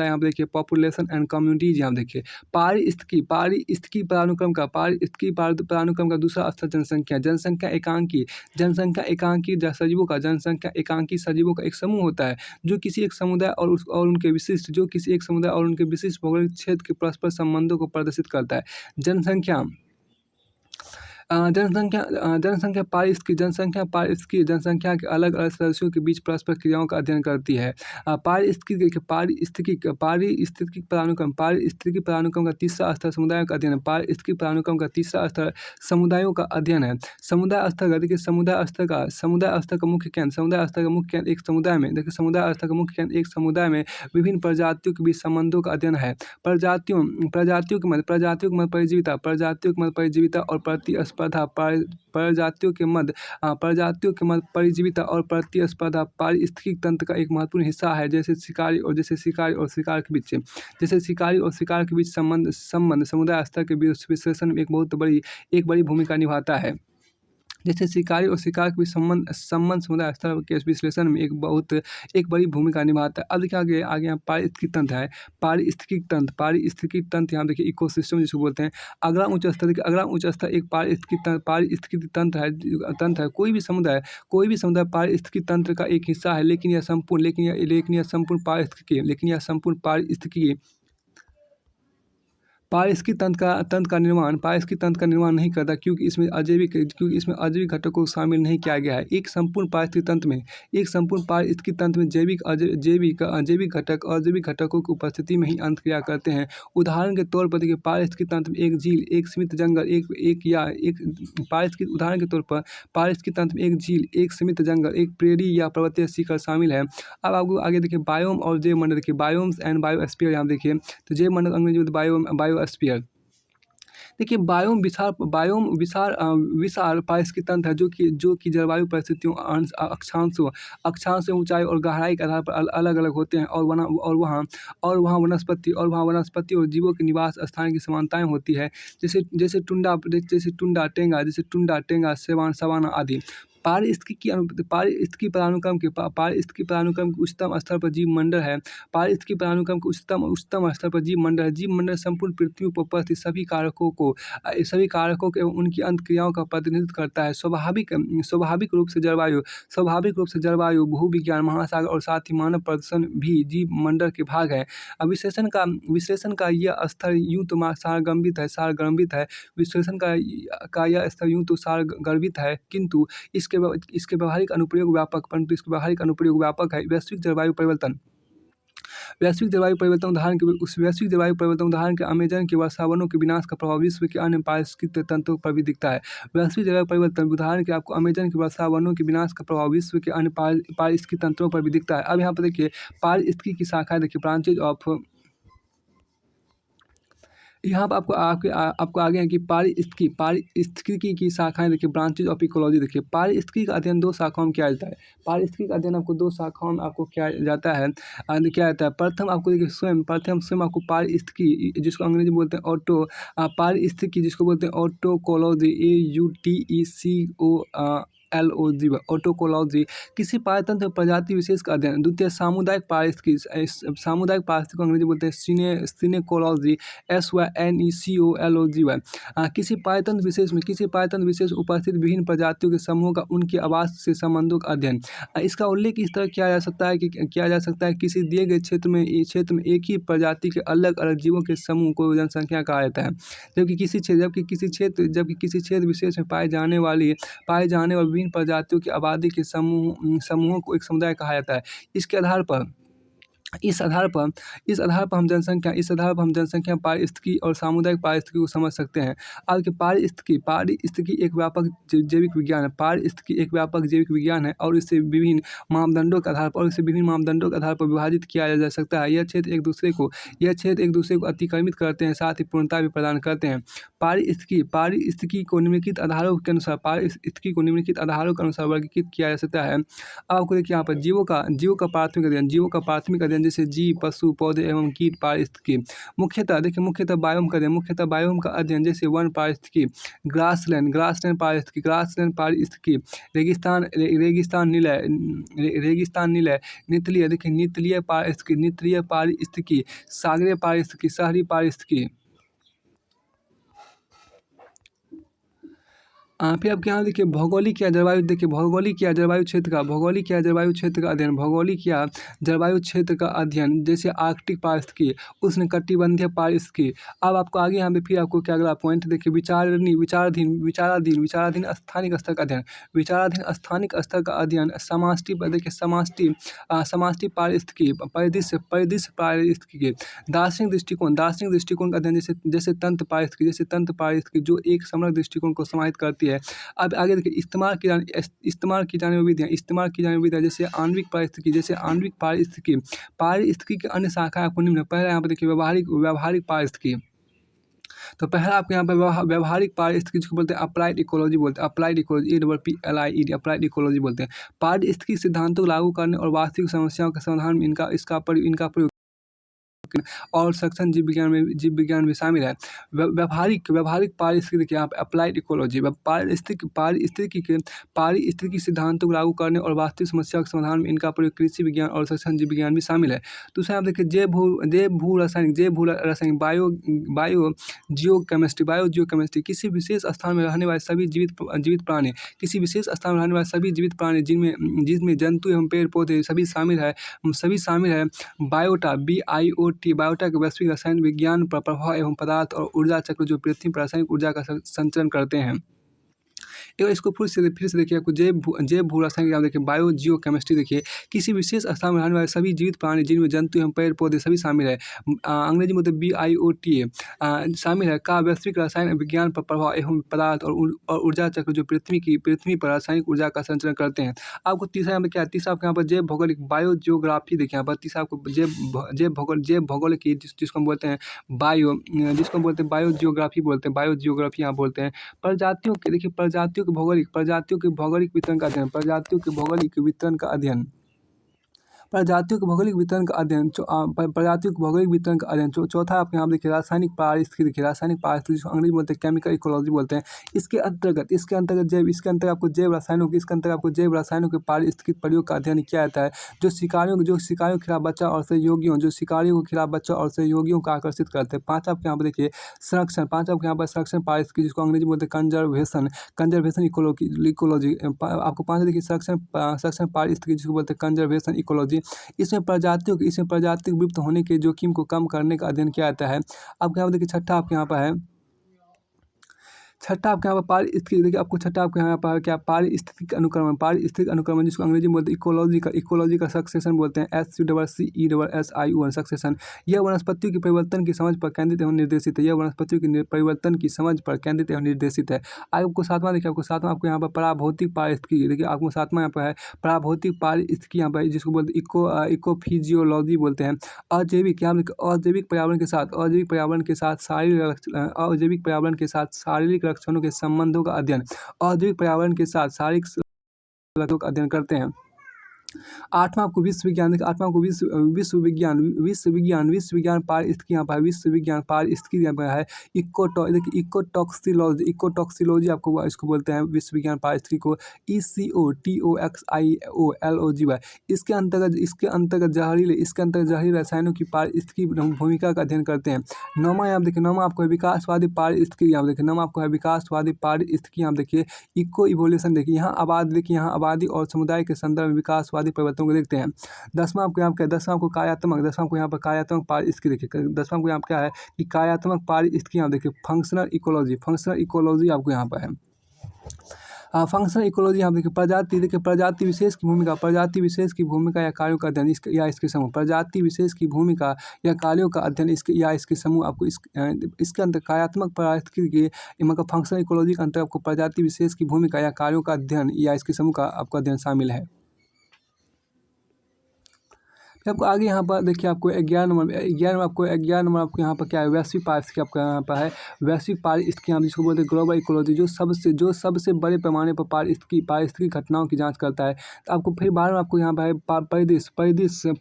यहाँ पे देखिए पॉपुलेशन एंड कम्युनिटीज। यहाँ देखिए पारिस्थितिकी पदानुक्रम का दूसरा स्तर जनसंख्या एकांकी सजीवों का एक समूह होता है जो किसी एक समुदाय और उनके विशिष्ट भौगोलिक क्षेत्र के परस्पर संबंधों को प्रदर्शित करता है। जनसंख्या पारिस्थितिकी जनसंख्या के अलग अलग सदस्यों के बीच परस्पर क्रियाओं का अध्ययन करती है। पारिस्थितिकी पदानुक्रम का तीसरा स्तर समुदायों का अध्ययन है। पारिस्थितिकी पदानुक्रम का तीसरा स्तर समुदायों का अध्ययन है। समुदाय स्तर का मुख्य केंद्र एक समुदाय में, देखिए समुदाय स्तर का मुख्य केंद्र एक समुदाय में विभिन्न प्रजातियों के बीच संबंधों का अध्ययन है। प्रजातियों के मध्य परिजीविता और प्रतिस्पर्धा प्रजातियों के मध्य परिजीविता और प्रतिस्पर्धा पारिस्थितिकी तंत्र का एक महत्वपूर्ण हिस्सा है। जैसे शिकारी और शिकार के बीच संबंध समुदाय स्तर के विश्लेषण में एक बड़ी भूमिका निभाता है। जैसे शिकारी और शिकार के बीच संबंध समुदाय स्तर के विश्लेषण में एक बड़ी भूमिका निभाता है। अब देखिए आगे यहाँ पारिस्थितिकी तंत्र है। पारिस्थितिकी तंत्र यहाँ देखिए इकोसिस्टम जिसको बोलते हैं। अगला उच्च स्तर एक पारिस्थितिकी तंत्र है। कोई भी समुदाय पारिस्थितिकी तंत्र का एक हिस्सा है, लेकिन यह संपूर्ण पारिस्थितिकी पारिस्थितिकी तंत्र का निर्माण नहीं करता, क्योंकि इसमें अजैविक घटकों को शामिल नहीं किया गया है। एक संपूर्ण पारिस्थितिकी तंत्र में जैविक घटक अजैविक घटकों की उपस्थिति में ही अंतःक्रिया करते हैं। उदाहरण के तौर पर देखिए, पारिस्थितिकी तंत्र में एक झील, एक सीमित जंगल, उदाहरण के तौर पर पारिस्थितिकी तंत्र में एक झील, एक सीमित जंगल, एक प्रेरी या पर्वतीय शिखर शामिल है। अब आपको आगे देखिए बायोम और जैव मंडल, देखिए बायोम्स एंड बायोस्फीयर। यहाँ देखिए तो जैव मंडल अंग्रेजी में बायोस्फीयर। देखिए बायोम विशाल पारिस्थितिकी तंत्र है, जो कि जलवायु परिस्थितियों, अक्षांशों, ऊंचाई और गहराई के आधार पर अलग अलग होते हैं, और वहाँ वनस्पति और जीवों के निवास स्थान की समानताएं होती है, जैसे टुंडा टेंगा, सवाना आदि। पारिस्थितिकी पदानुक्रम के उच्चतम स्तर पर जीव मंडल है। पारिस्थितिकी पदानुक्रम के उच्चतम स्तर पर जीव मंडल संपूर्ण पृथ्वी पर उपस्थित सभी कारकों के उनकी अंतःक्रियाओं का प्रतिनिधित्व करता है। स्वाभाविक रूप से जलवायु, भूविज्ञान, महासागर और साथ ही मानव प्रदूषण भी जीव मंडल के भाग है। अब विश्लेषण का यह स्तर यूं तो सारगर्भित है। विश्लेषण का यह स्तर यूं तो सारगर्भित है, किंतु इसके व्यावहारिक अनुप्रयोग व्यापक है। वैश्विक जलवायु परिवर्तन उदाहरण के अमेज़न के वर्षावनों के विनाश का प्रभाव विश्व के अन्य पारिस्थितिक तंत्रों पर भी दिखता है। वैश्विक जलवायु परिवर्तन उदाहरण के आपको अमेज़न के वर्षावनों के विनाश का प्रभाव विश्व के अन्य पारिस्थितिक तंत्रों पर भी दिखता है। अब यहाँ पर देखिए पारिस्थितिकी की शाखाएं, देखिए ब्रांचेज ऑफ, यहाँ पर आपको आगे है कि पारिस्थितिकी की शाखाएं, देखिए ब्रांचेज ऑफ इकोलॉजी। देखिए पारिस्थितिकी का अध्ययन दो शाखाओं में किया जाता है। पारिस्थितिकी का अध्ययन आपको दो शाखाओं में आपको किया जाता है। प्रथम आपको देखिए स्वयं आपको पारिस्थितिकी, जिसको अंग्रेजी में बोलते हैं पारिस्थितिकी, जिसको बोलते हैं ऑटोकोलॉजी, AUTECOLOGY, ऑटोकोलॉजी, किसी पारतंत्र में प्रजाति विशेष का अध्ययन। द्वितीय सामुदायिक पारिस्थितिकी को अंग्रेजी बोलते हैं सिनेकोलॉजी, SYNECOLOGY। किसी पारतंत्र विशेष उपस्थित विभिन्न प्रजातियों के समूहों का उनके आवास से संबंधों का अध्ययन। इसका उल्लेख इस तरह किया जा सकता है किसी दिए गए क्षेत्र में एक ही प्रजाति के अलग अलग जीवों के समूह को जनसंख्या कहा जाता है। जबकि किसी क्षेत्र विशेष में पाए जाने वाली विभिन्न प्रजातियों की आबादी के समूहों को एक समुदाय कहा जाता है। इस आधार पर हम जनसंख्या पारिस्थितिकी और सामुदायिक पारिस्थितिकी को समझ सकते हैं। अब कि पारिस्थितिकी एक व्यापक जैविक विज्ञान है और इसे विभिन्न मापदंडों के आधार पर विभाजित किया जा सकता है। यह क्षेत्र एक दूसरे को अतिक्रमित करते हैं, साथ ही पूर्णता भी प्रदान करते हैं। पारिस्थितिकी को निम्नलिखित आधारों के अनुसार वर्गीकृत किया जा सकता है। आपको देखिए यहाँ पर जीवों का प्राथमिक अध्ययन, जैसे जीव, पशु, पौधे एवं कीट पारिस्थितिकी। मुख्यतः बायोम का अध्ययन, जैसे वन पारिस्थितिकी, ग्रासलैंड पारिस्थितिकी, रेगिस्तान निलय, नितलीय पारिस्थितिकी, सागरीय पारिस्थितिकी, शहरी पारिस्थितिकी। फिर आपके यहाँ देखिए भौगोलिक या जलवायु जलवायु क्षेत्र का अध्ययन, जैसे आर्कटिक पारिस्थितिकी, उष्णकटिबंधीय पारिस्थितिकी। अब आपको आगे यहाँ पे फिर आपको क्या अगला पॉइंट देखिए विचाराधीन स्थानिक स्तर का अध्ययन, समष्टि पारिस्थितिकी, परिदृश्य पारिस्थितिकी, दार्शनिक दृष्टिकोण का अध्ययन, जैसे तंत्र पारिस्थितिकी, जो एक समग्र दृष्टिकोण को समाहित करती है। अब आगे देखिए इस्तेमाल की जाने वाली विधियाँ, जैसे आणविक पारिस्थितिकी के अन्य शाखाएं आपको निम्न। पहला यहाँ पर देखिए व्यवहारिक पारिस्थितिकी। तो पहला आपके यहाँ पर व्यवहारिक पारिस्थितिकी, जिसको बोलते हैं अप्लाइड इकोलॉजी, अप्लाइड इकोलॉजी बोलते हैं। पारिस्थितिकी सिद्धांतों को लागू करने और वास्तविक समस्याओं के समाधान में इनका प्रयोग और सक्षम जीव विज्ञान में शामिल है। व्यवहारिक पारिस्थितिकी, देखिए यहाँ पे अप्लाइड इकोलॉजी, पारिस्थितिकी सिद्धांतों को लागू करने और वास्तविक समस्याओं के समाधान में इनका प्रयोग कृषि विज्ञान और सक्षम जीव विज्ञान भी शामिल है। दूसरा आप देखिए जैव भू रासायनिक, बायो जियो केमिस्ट्री, किसी विशेष स्थान में रहने वाले सभी जीवित प्राणी, जिनमें जंतु एवं पेड़ पौधे सभी शामिल है। बायोटा BIOT बायोटा के वैश्विक रासायनिक विज्ञान पर प्रभाव एवं पदार्थ और ऊर्जा चक्र जो पृथ्वी पर रासायनिक ऊर्जा का संचरण करते हैं। एवं इसको फिर से देखिए आपको जैव भू रासायनिक आप देखिए बायो जियो केमिस्ट्री देखिए किसी विशेष स्थान में रहने वाले सभी जीवित प्राणी जिनमें जंतु एवं पेड़ पौधे सभी शामिल है। अंग्रेजी में BIOT शामिल है का वैश्विक रासायनिक विज्ञान पर प्रभाव एवं पदार्थ और ऊर्जा चक्र जो पृथ्वी पर रासायनिक ऊर्जा का संचरण करते हैं। आपको तीसरा यहाँ पर क्या है, तीसरा आपको यहाँ पर जैव भौगोलिक बायो जियोग्राफी देखिए यहाँ पर तीसरा आपको जैव भौगोलिक जिसको हम बोलते हैं जिसको हम बोलते हैं बायो जियोग्राफी बोलते हैं, बायो जियोग्राफी यहाँ बोलते हैं। प्रजातियों के देखिए प्रजातियों के भौगोलिक वितरण का अध्ययन प्रजातियों के भौगोलिक वितरण का अध्ययन चौथा आपके यहाँ देखिए रासायनिक पारिस्थितिकी देखिए रासायनिक पारिस्थितिकी जिसको अंग्रेजी में बोलते हैं केमिकल इकोलॉजी बोलते हैं। इसके अंतर्गत आपको जैव रसायनों के पारिस्थितिक प्रयोग का अध्ययन किया जाता है जो शिकारियों के खिलाफ बचाव और सहयोगियों को आकर्षित करते हैं। पाँच आपके यहाँ पर देखिए संरक्षण पारिस्थितिकी जिसको अंग्रेजी में बोलते हैं कंजर्वेशन इकोलॉजी आपको पाँच देखिए संरक्षण पारिस्थितिकी जिसको बोलते हैं कंजर्वेशन इकोलॉजी। इसमें प्रजातियों के विलुप्त होने के जोखिम को कम करने का अध्ययन किया जाता है। आपके यहाँ देखिए छठा आपके यहाँ पर है पारिस्थितिकी देखिए आपको छठा आपके यहाँ पर क्या पारिस्थितिक अनुक्रमण जिसको अंग्रेजी में बोलते हैं इकोलॉजी का सक्सेशन बोलते हैं SUCCESSION सक्सेशन। यह वनस्पतियों की परिवर्तन की समझ पर केंद्रित एवं निर्देशित है। आपको सातवां देखिए आपको यहाँ पर पराभौतिक पारिस्थितिकी देखिए आपको सातवां यहाँ पर है पराभौतिक पारिस्थितिकी यहाँ पर जिसको बोलते हैं इकोफिजियोलॉजी बोलते हैं। अजैविक पर्यावरण के साथ शारीरिक लक्षणों के संबंधों का अध्ययन अध्ययन करते हैं। आठवां आपको विश्व विज्ञान पारिस्थितिकी यहाँ पर पारिस्थितिकी यहाँ पर है इकोटॉक्सिलॉजी आपको इसको बोलते हैं विश्व विज्ञान पारिस्थितिकी को ECOTOXIOLOGY। इसके अंतर्गत जहरीले रसायनों की पारिस्थितिकी भूमिका का अध्ययन करते हैं। नौवां आपको है विकासवादी पारिस्थितिकी यहाँ देखिए यहाँ देखिए इको इवोल्यूशन देखिए यहाँ आबादी और समुदाय के संदर्भ में विकासवादी परिवर्तनों को देखते हैं। दसवां आपको यहाँ पर कार्यात्मक पारिस्थितिकी देखिए दसवां को यहाँ क्या है कि कार्यात्मक पारिस्थितिकी यहाँ देखिए फंक्शनल इकोलॉजी आपको यहाँ पर है। फंक्शनल इकोलॉजी यहाँ देखिए प्रजाति विशेष की भूमिका या कार्यों का अध्ययन या इसके समूह प्रजाति विशेष की भूमिका या कार्यों का अध्ययन इसके समूह आपको इसके अंतर कार्यात्मक पारिस्थितिकी मतलब फंक्शनल इकोलॉजी के अंतर आपको प्रजाति विशेष की भूमिका या कार्यों का अध्ययन या इसके समूह का आपका अध्ययन शामिल है। आपको आगे यहाँ पर देखिए आपको 11 नंबर आपको यहाँ पर क्या है वैश्विक पारिस्थितिकी आपका यहाँ पर है वैश्विक पारिस्थितिकी हम जिसको बोलते हैं ग्लोबल इकोलॉजी जो सबसे बड़े पैमाने पर पारिस्थितिकी घटनाओं की जांच करता है। तो आपको फिर बार आपको यहाँ पर है परिदृश्य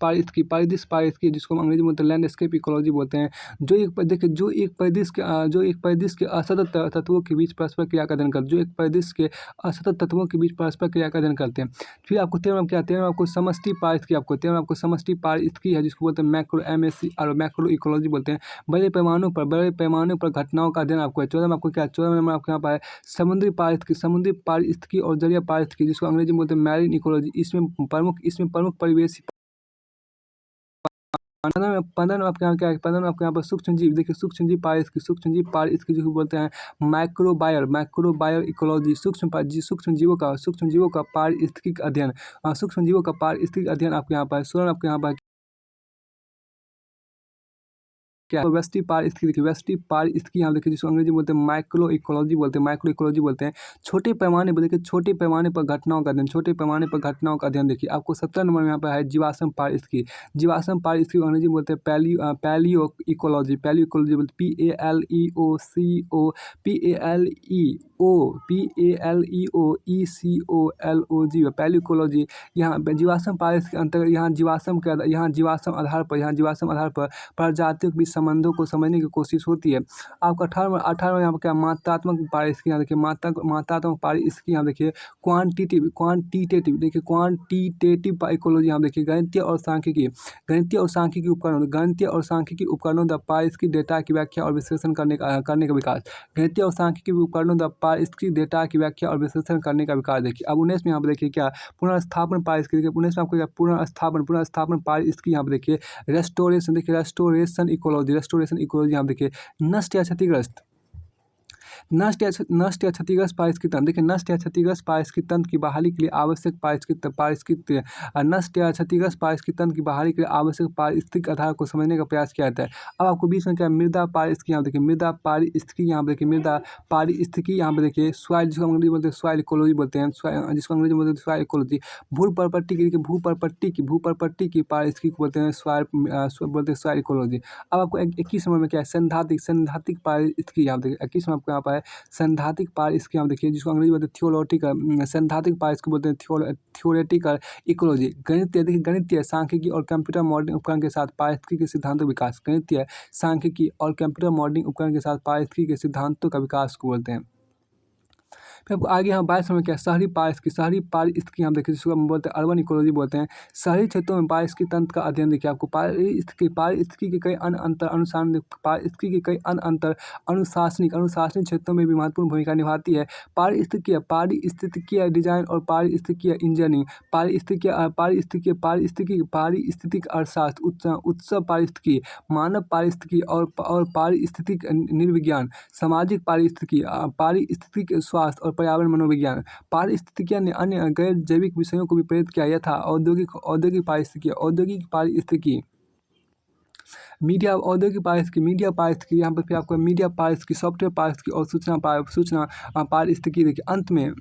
पारिस्थितिकी जिसको हम अंग्रेजी में बोलते हैं लैंडस्केप इकोलॉजी बोलते हैं जो एक परिदृश्य के असतत तत्वों के बीच परस्पर क्रिया का अध्ययन करते हैं फिर आपको 13 आपको समष्टि पारिस्थितिकी है जिसको बोलते हैं मैक्रो इकोलॉजी बोलते हैं बड़े पैमानों पर घटनाओं का अध्ययन आपको है। 14 आपको क्या 14 नंबर आपके यहाँ पर है समुद्री पारिस्थितिकी और जलीय पारिस्थितिकी जिसको अंग्रेजी में बोलते हैं मैरीन इकोलॉजी। इसमें प्रमुख परिवेश 15 आपके यहाँ क्या है 15 आपके यहाँ पर सूक्ष्म जीव देखिए सूक्ष्म जीव पारिस्थितिकी जिसको बोलते हैं माइक्रोबायर इकोलॉजी सूक्ष्म जीवों का पारिस्थितिक अध्ययन आपके यहाँ पर 16 आपके यहाँ पर क्या वैश्विक पारिस्थितिकी यहाँ देखिए जिसको अंग्रेजी बोलते हैं माइक्रो इकोलॉजी बोलते हैं छोटे पैमाने पर घटनाओं का अध्ययन देखिए आपको 17 नंबर में यहाँ पर है जीवाश्म पारिस्थितिकी अंग्रेजी बोलते हैं पैलियो इकोलॉजी बोलते PALEOECOLOGY पैलियो इकोलॉजी। यहाँ जीवाश्म पारिस्थितिकी अंतर्गत यहाँ जीवाश्म आधार पर प्रजातियों के बीच संबंधों को समझने की कोशिश होती है। आपका 18 यहाँ पर क्या मात्रात्मक पारिस्थितिकी यहाँ देखिए मात्रात्मक पारिस्थितिकी यहाँ देखिए क्वांटिटेटिव इकोलॉजी यहाँ देखिए गणितीय और सांख्यिकी उपकरणों द्वारा पारिस्थितिकी डेटा की व्याख्या और विश्लेषण करने का विकास गणितीय और सांख्यिकी उपकरणों द्वारा पारिस्थितिक डेटा की व्याख्या और विश्लेषण करने का विकास देखिए। अब 19 में यहाँ पे देखिए क्या पुनर्स्थापन पारिस्थितिकी, 19 में आपको क्या पुनर्स्थापन पारिस्थितिकी यहाँ पे देखिए रेस्टोरेशन, देखिए रेस्टोरेशन इकोलॉजी यहाँ पे देखिए नष्ट या क्षतिग्रस्त, नष्ट या क्षतिग्रस्त पारिस्थितिक तंत्र, देखिए नष्ट या क्षतिग्रस्त पारिस्थितिक तंत्र की बहाली के लिए आवश्यक नष्ट या क्षतिग्रस्त पारिस्थितिक तंत्र की बहाली के लिए आवश्यक पारिस्थितिक आधार को समझने का प्रयास किया जाता है। अब आपको बीच में क्या मृदा पारिस्थितिकी यहाँ देखिए, मृदा पारिस्थितिकी यहाँ पे देखिए, मृदा पारिस्थितिकी यहाँ पे देखिए सॉइल, जिसको अंग्रेजी बोलते हैं सॉइल इकोलॉजी बोलते हैं, जिसको अंग्रेजी बोलते हैं सॉइल इकोलॉजी। भू की पारिस्थितिकी को बोलते हैं सॉइल इकोलॉजी। अब आपको 21 नंबर में क्या है सैद्धांतिक पारिस्थितिकी यहाँ देखिए, 21 में आपको यहाँ पर है सैद्धांतिक पारिस्थितिकी यहाँ देखिए, जिसको अंग्रेजी बोलते हैं थियोलॉजिकल, सैद्धांतिक पारिस्थितिकी बोलते हैं थियोरेटिकल इकोलॉजी। गणितीय, देखिए गणितीय, सांख्यिकी और कंप्यूटर मॉडलिंग उपकरण के साथ पारिस्थितिकी के सिद्धांतों का विकास, गणितीय, सांख्यिकी और कंप्यूटर मॉडलिंग उपकरण के साथ पारिस्थितिकी के सिद्धांतों का विकास को बोलते हैं। फिर आपको आगे यहाँ 22 में क्या है शहरी पारिस्थितिकी हम देखिए, जिसको हम बोलते हैं अर्बन इकोलॉजी बोलते हैं। शहरी क्षेत्रों में पारिस्थितिकी तंत्र का अध्ययन देखिए, आपको पारिस्थितिकी के कई अन्य अंतर अनुशासनिक क्षेत्रों में भी महत्वपूर्ण भूमिका निभाती है। पारिस्थितिकीय डिजाइन और पारिस्थितिकीय इंजीनियरिंग, पारिस्थितिक अर्थशास्त्र, उत्सव पारिस्थितिकी, मानव पारिस्थितिकी और पारिस्थितिक निर्विज्ञान, सामाजिक पारिस्थितिक स्वास्थ्य और पर्यावरण मनोविज्ञान। पारिस्थितिकी ने अन्य गैर जैविक विषयों को भी प्रेरित किया, यथा औद्योगिक पारिस्थितिकी, मीडिया पारिस्थितिकी यहाँ पर फिर आपको मीडिया पारिस्थितिकी, सॉफ्टवेयर पारिस्थितिकी और सूचना पारिस्थितिकी। देखिए अंत में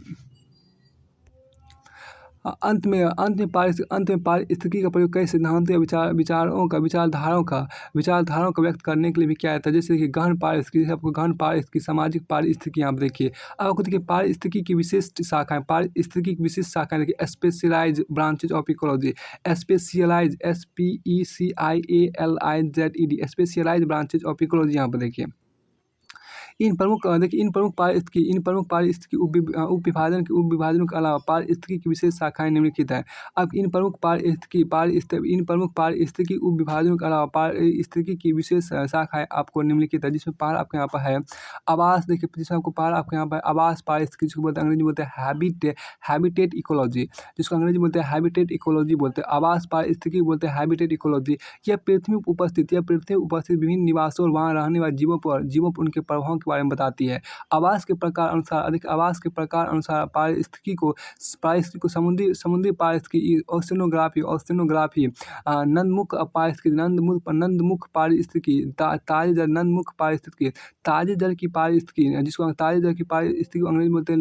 पारिस्थितिकी का प्रयोग कई सिद्धांतों या विचारधाराओं का व्यक्त करने के लिए भी किया जाता है। जैसे कि गहन पारिस्थितिकी, जैसे आपको गहन पारिस्थितिकी, सामाजिक पारिस्थितिकी यहाँ पे देखिए। अब आपको देखिए पारिस्थितिकी की विशिष्ट शाखाएं देखिए specialise branches of ecology, specialise specialise branches of ecology यहाँ पर देखिए। इन प्रमुख पारिस्थितिकी उप विभाजनों के अलावा पारिस्थितिकी की विशेष शाखाएं निम्नलिखित हैं। अब इन प्रमुख पारिस्थितिकी उप विभाजनों के अलावा पारिस्थितिकी की विशेष शाखाएं आपको निम्नलिखित है, जिसमें पहला आपके यहाँ पर है आवास। देखिए जिसमें आपको पहला आपके यहाँ पर आवास पारिस्थितिकी, जिसको बोलते हैं अंग्रेजी बोलते हैं हैबिटेट इकोलॉजी, जिसको अंग्रेजी बोलते हैं हैबिटेट इकोलॉजी बोलते हैं। आवास पारिस्थितिकी बोलते हैं हैबिटेट इकोलॉजी। यह पृथ्वी पर उपस्थित विभिन्न निवासों और वहाँ रहने वाले जीवों पर उनके प्रभावों के बारे में बताती है। आवास के प्रकार अनुसार पारिस्थितिकी को समुद्री पारिस्थितिकी, ओशिनोग्राफी, नंदमुख पारिस्थितिकी, ताजे जल की पारिस्थितिकी, जिसको ताजे जल की पारिस्थितिकी अंग्रेजी में बोलते हैं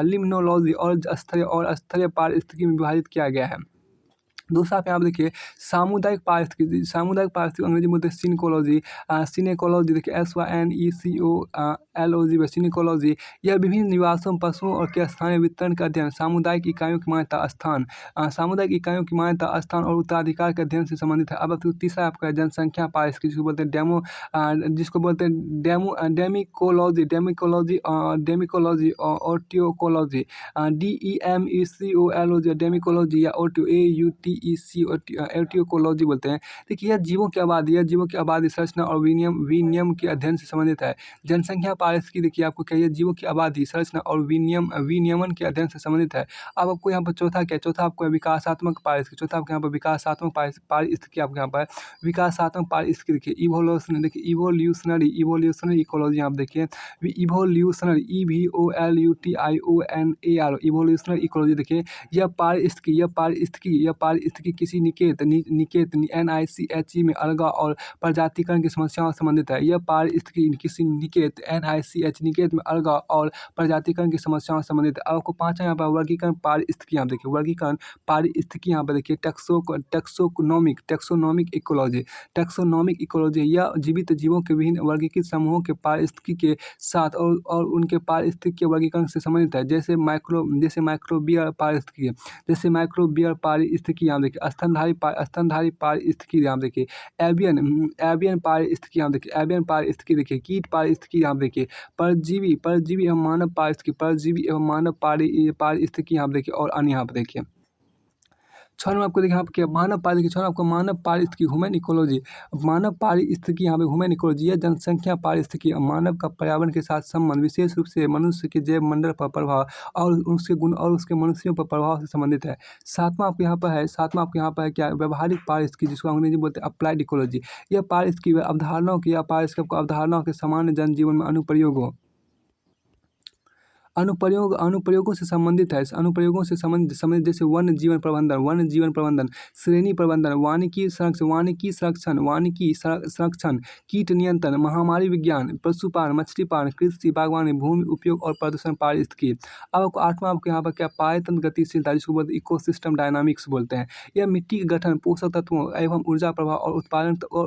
लिम्नोलॉजी और स्तरीय पारिस्थितिकी में विभाजित किया गया है। दूसरा आप यहाँ पे देखिए सामुदायिक पारिस्थितिकी अंग्रेजी में बोलते हैं सिनेकोलॉजी, देखिए SYNECOLOG सिनेकोलॉजी। यह विभिन्न निवासों, पशुओं और के स्थानीय वितरण का अध्ययन, सामुदायिक इकाइयों की मान्यता स्थान और उत्तराधिकार के अध्ययन से संबंधित है। अब तीसरा आपका जनसंख्या पारिस्थितिकी, जिसको बोलते हैं डेमिकोलॉजी और ऑटियोकोलॉजी, DEMECOLOG डेमिकोलॉजी या एटियोकोलॉजी बोलते हैं। देखिए यह जीवों की आबादी, संरचना और विनियम के अध्ययन से संबंधित है। जनसंख्या पारिस्थितिकी देखिए आपको क्या है जीवों की आबादी, संरचना और विनियमन के अध्ययन से संबंधित है। अब आपको यहाँ पर चौथा आपको विकासात्मक पारिस्थितिकी, पारिस्थितिकी आपको यहाँ पर विकासात्मक पारिस्थितिकी देखिए इवोल्यूशनरी इकोलॉजी यहाँ पे देखिए इवोल्यूशनरी इवोल्यूशनरी इकोलॉजी। देखिए यह पारिस्थितिकी किसी निकेत NICHE में अलगाव और प्रजातिकरण की समस्याओं से संबंधित है। यह पारिस्थितिकी किसी निकेत निकेत में अलगाव और प्रजातिकरण की समस्याओं से संबंधित है। आपको पांचवा यहाँ पर वर्गीकरण पारिस्थितिकी यहाँ देखिए, वर्गीकरण पारिस्थितिकी यहाँ पर देखिए टेक्सोनोमिक इकोलॉजी। यह जीवित जीवों के विभिन्न वर्गीकृत समूहों के पारिस्थितिकी के साथ और उनके पारिस्थितिकी के वर्गीकरण से संबंधित है। जैसे माइक्रोबियल पारिस्थितिकी यहाँ देखिए, स्तनधारी पारिस्थितिकी यहाँ देखिए, एवियन पारिस्थितिकी देखिए, कीट पारिस्थितिकी यहाँ देखिए, परजीवी एवं मानव पारिस्थितिकी यहाँ देखिए और अन्य यहाँ पे देखिए। 6 नंबर आपको देखिए यहाँ पे क्या मानव पारिस्थितिकी, 6 आपको मानव पारिस्थितिकी ह्यूमन इकोलॉजी। मानव पारिस्थितिकी यहाँ पे ह्यूमन इकोलॉजी, यह जनसंख्या पारिस्थितिकी मानव का पर्यावरण के साथ संबंध, विशेष रूप से मनुष्य के जैव मंडल पर प्रभाव और उसके गुण और उसके मनुष्यों पर प्रभाव से संबंधित है। 7वां आपको यहाँ पर है, 7वां आपको यहाँ पर है क्या, व्यवहारिक पारिस्थितिकी, जिसको अंग्रेजी में बोलते हैं अप्लाइड इकोलॉजी। यह पारिस्थितिकी अवधारणाओं की या पारिस्थितिक अवधारणाओं के सामान्य जनजीवन में अनुप्रयोगों अनुप्रयोगों से संबंधित है। अनुप्रयोगों से संबंधित जैसे वन्य जीवन प्रबंधन, श्रेणी प्रबंधन, वानिकी संरक्षण, कीट नियंत्रण, महामारी विज्ञान, पशुपालन, मछली पालन, कृषि, बागवानी, भूमि उपयोग और प्रदूषण पारिस्थितिकी। अब आपको 8वां आपको यहाँ पर क्या, पायतंत्र गतिशीलता, जिसको बोलते हैं इकोसिस्टम डायनामिक्स बोलते हैं। यह मिट्टी के गठन, पोषक तत्वों एवं ऊर्जा प्रभाव और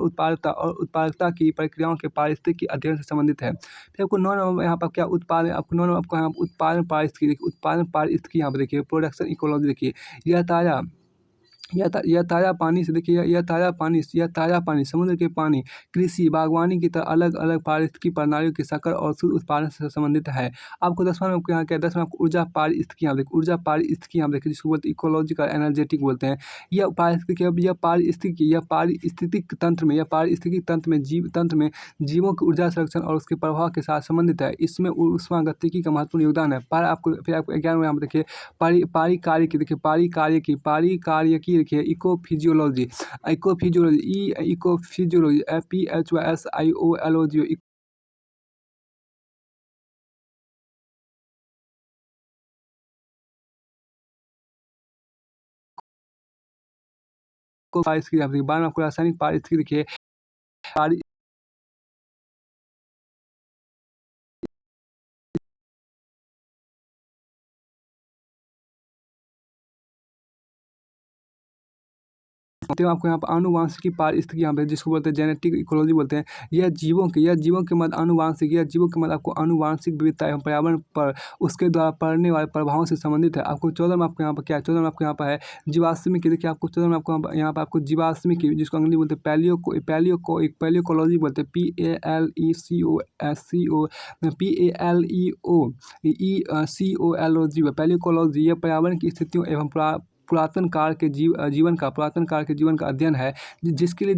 उत्पादकता की प्रक्रियाओं के पारिस्थितिकी अध्ययन से संबंधित है। फिर आपको 9 नंबर यहाँ पर क्या, उत्पादन, आपको 9 नंबर आपको यहाँ उत्पादन पारिस्थितिकी देखिए, उत्पादन पारिस्थितिकी यहाँ पे देखिए, प्रोडक्शन इकोलॉजी देखिए। यह ताज़ा पानी से देखिए, यह ताज़ा पानी, समुद्र के पानी, कृषि, बागवानी की तरह अलग अलग पारिस्थितिकी प्रणालियों के सकल और शुद्ध उत्पादन से संबंधित है। आपको 10वां आपको यहाँ क्या, 10वां आपको ऊर्जा पारिस्थितिकी यहाँ देखिए, जिसको बोलते हैं इकोलॉजिकल एनर्जेटिक बोलते हैं। यह पारिस्थितिक तंत्र में जीवों के ऊर्जा संरक्षण और उसके प्रभाव के साथ संबंधित है। इसमें ऊष्मागतिकी का महत्वपूर्ण योगदान है। फिर आपको 11वां यहाँ पे देखिए, पारिकार्यिकी देखिए, इकोफिजियोलॉजी, PHYSIOLOG, इको पारिस्थितिकी यहाँ पे 12वां आपको रासायनिक पारिस्थितिकी देखिए, पारि आपको यहाँ पर आनुवांशिकी पारिस्थितिकी यहाँ पे, जिसको बोलते हैं जेनेटिक इकोलॉजी बोलते हैं। यह जीवों के मध्य आपको आनुवांशिक विविधता एवं पर्यावरण पर उसके द्वारा पड़ने वाले प्रभावों से संबंधित है। आपको 14 में आपको यहाँ पर क्या है, 14 में आपको यहाँ पर है जीवाश्मिकी देखिए, आपको 14 में आपको यहाँ पर आपको जीवाश्मिकी, जिसको अंग्रेजी बोलते हैं पैलियोकोलॉजी बोलते हैं, PALECOLOG, पैलियोकोलॉजी। यह पर्यावरण की स्थितियों एवं पुरातन काल के जीवन का अध्ययन है, जिसके लिए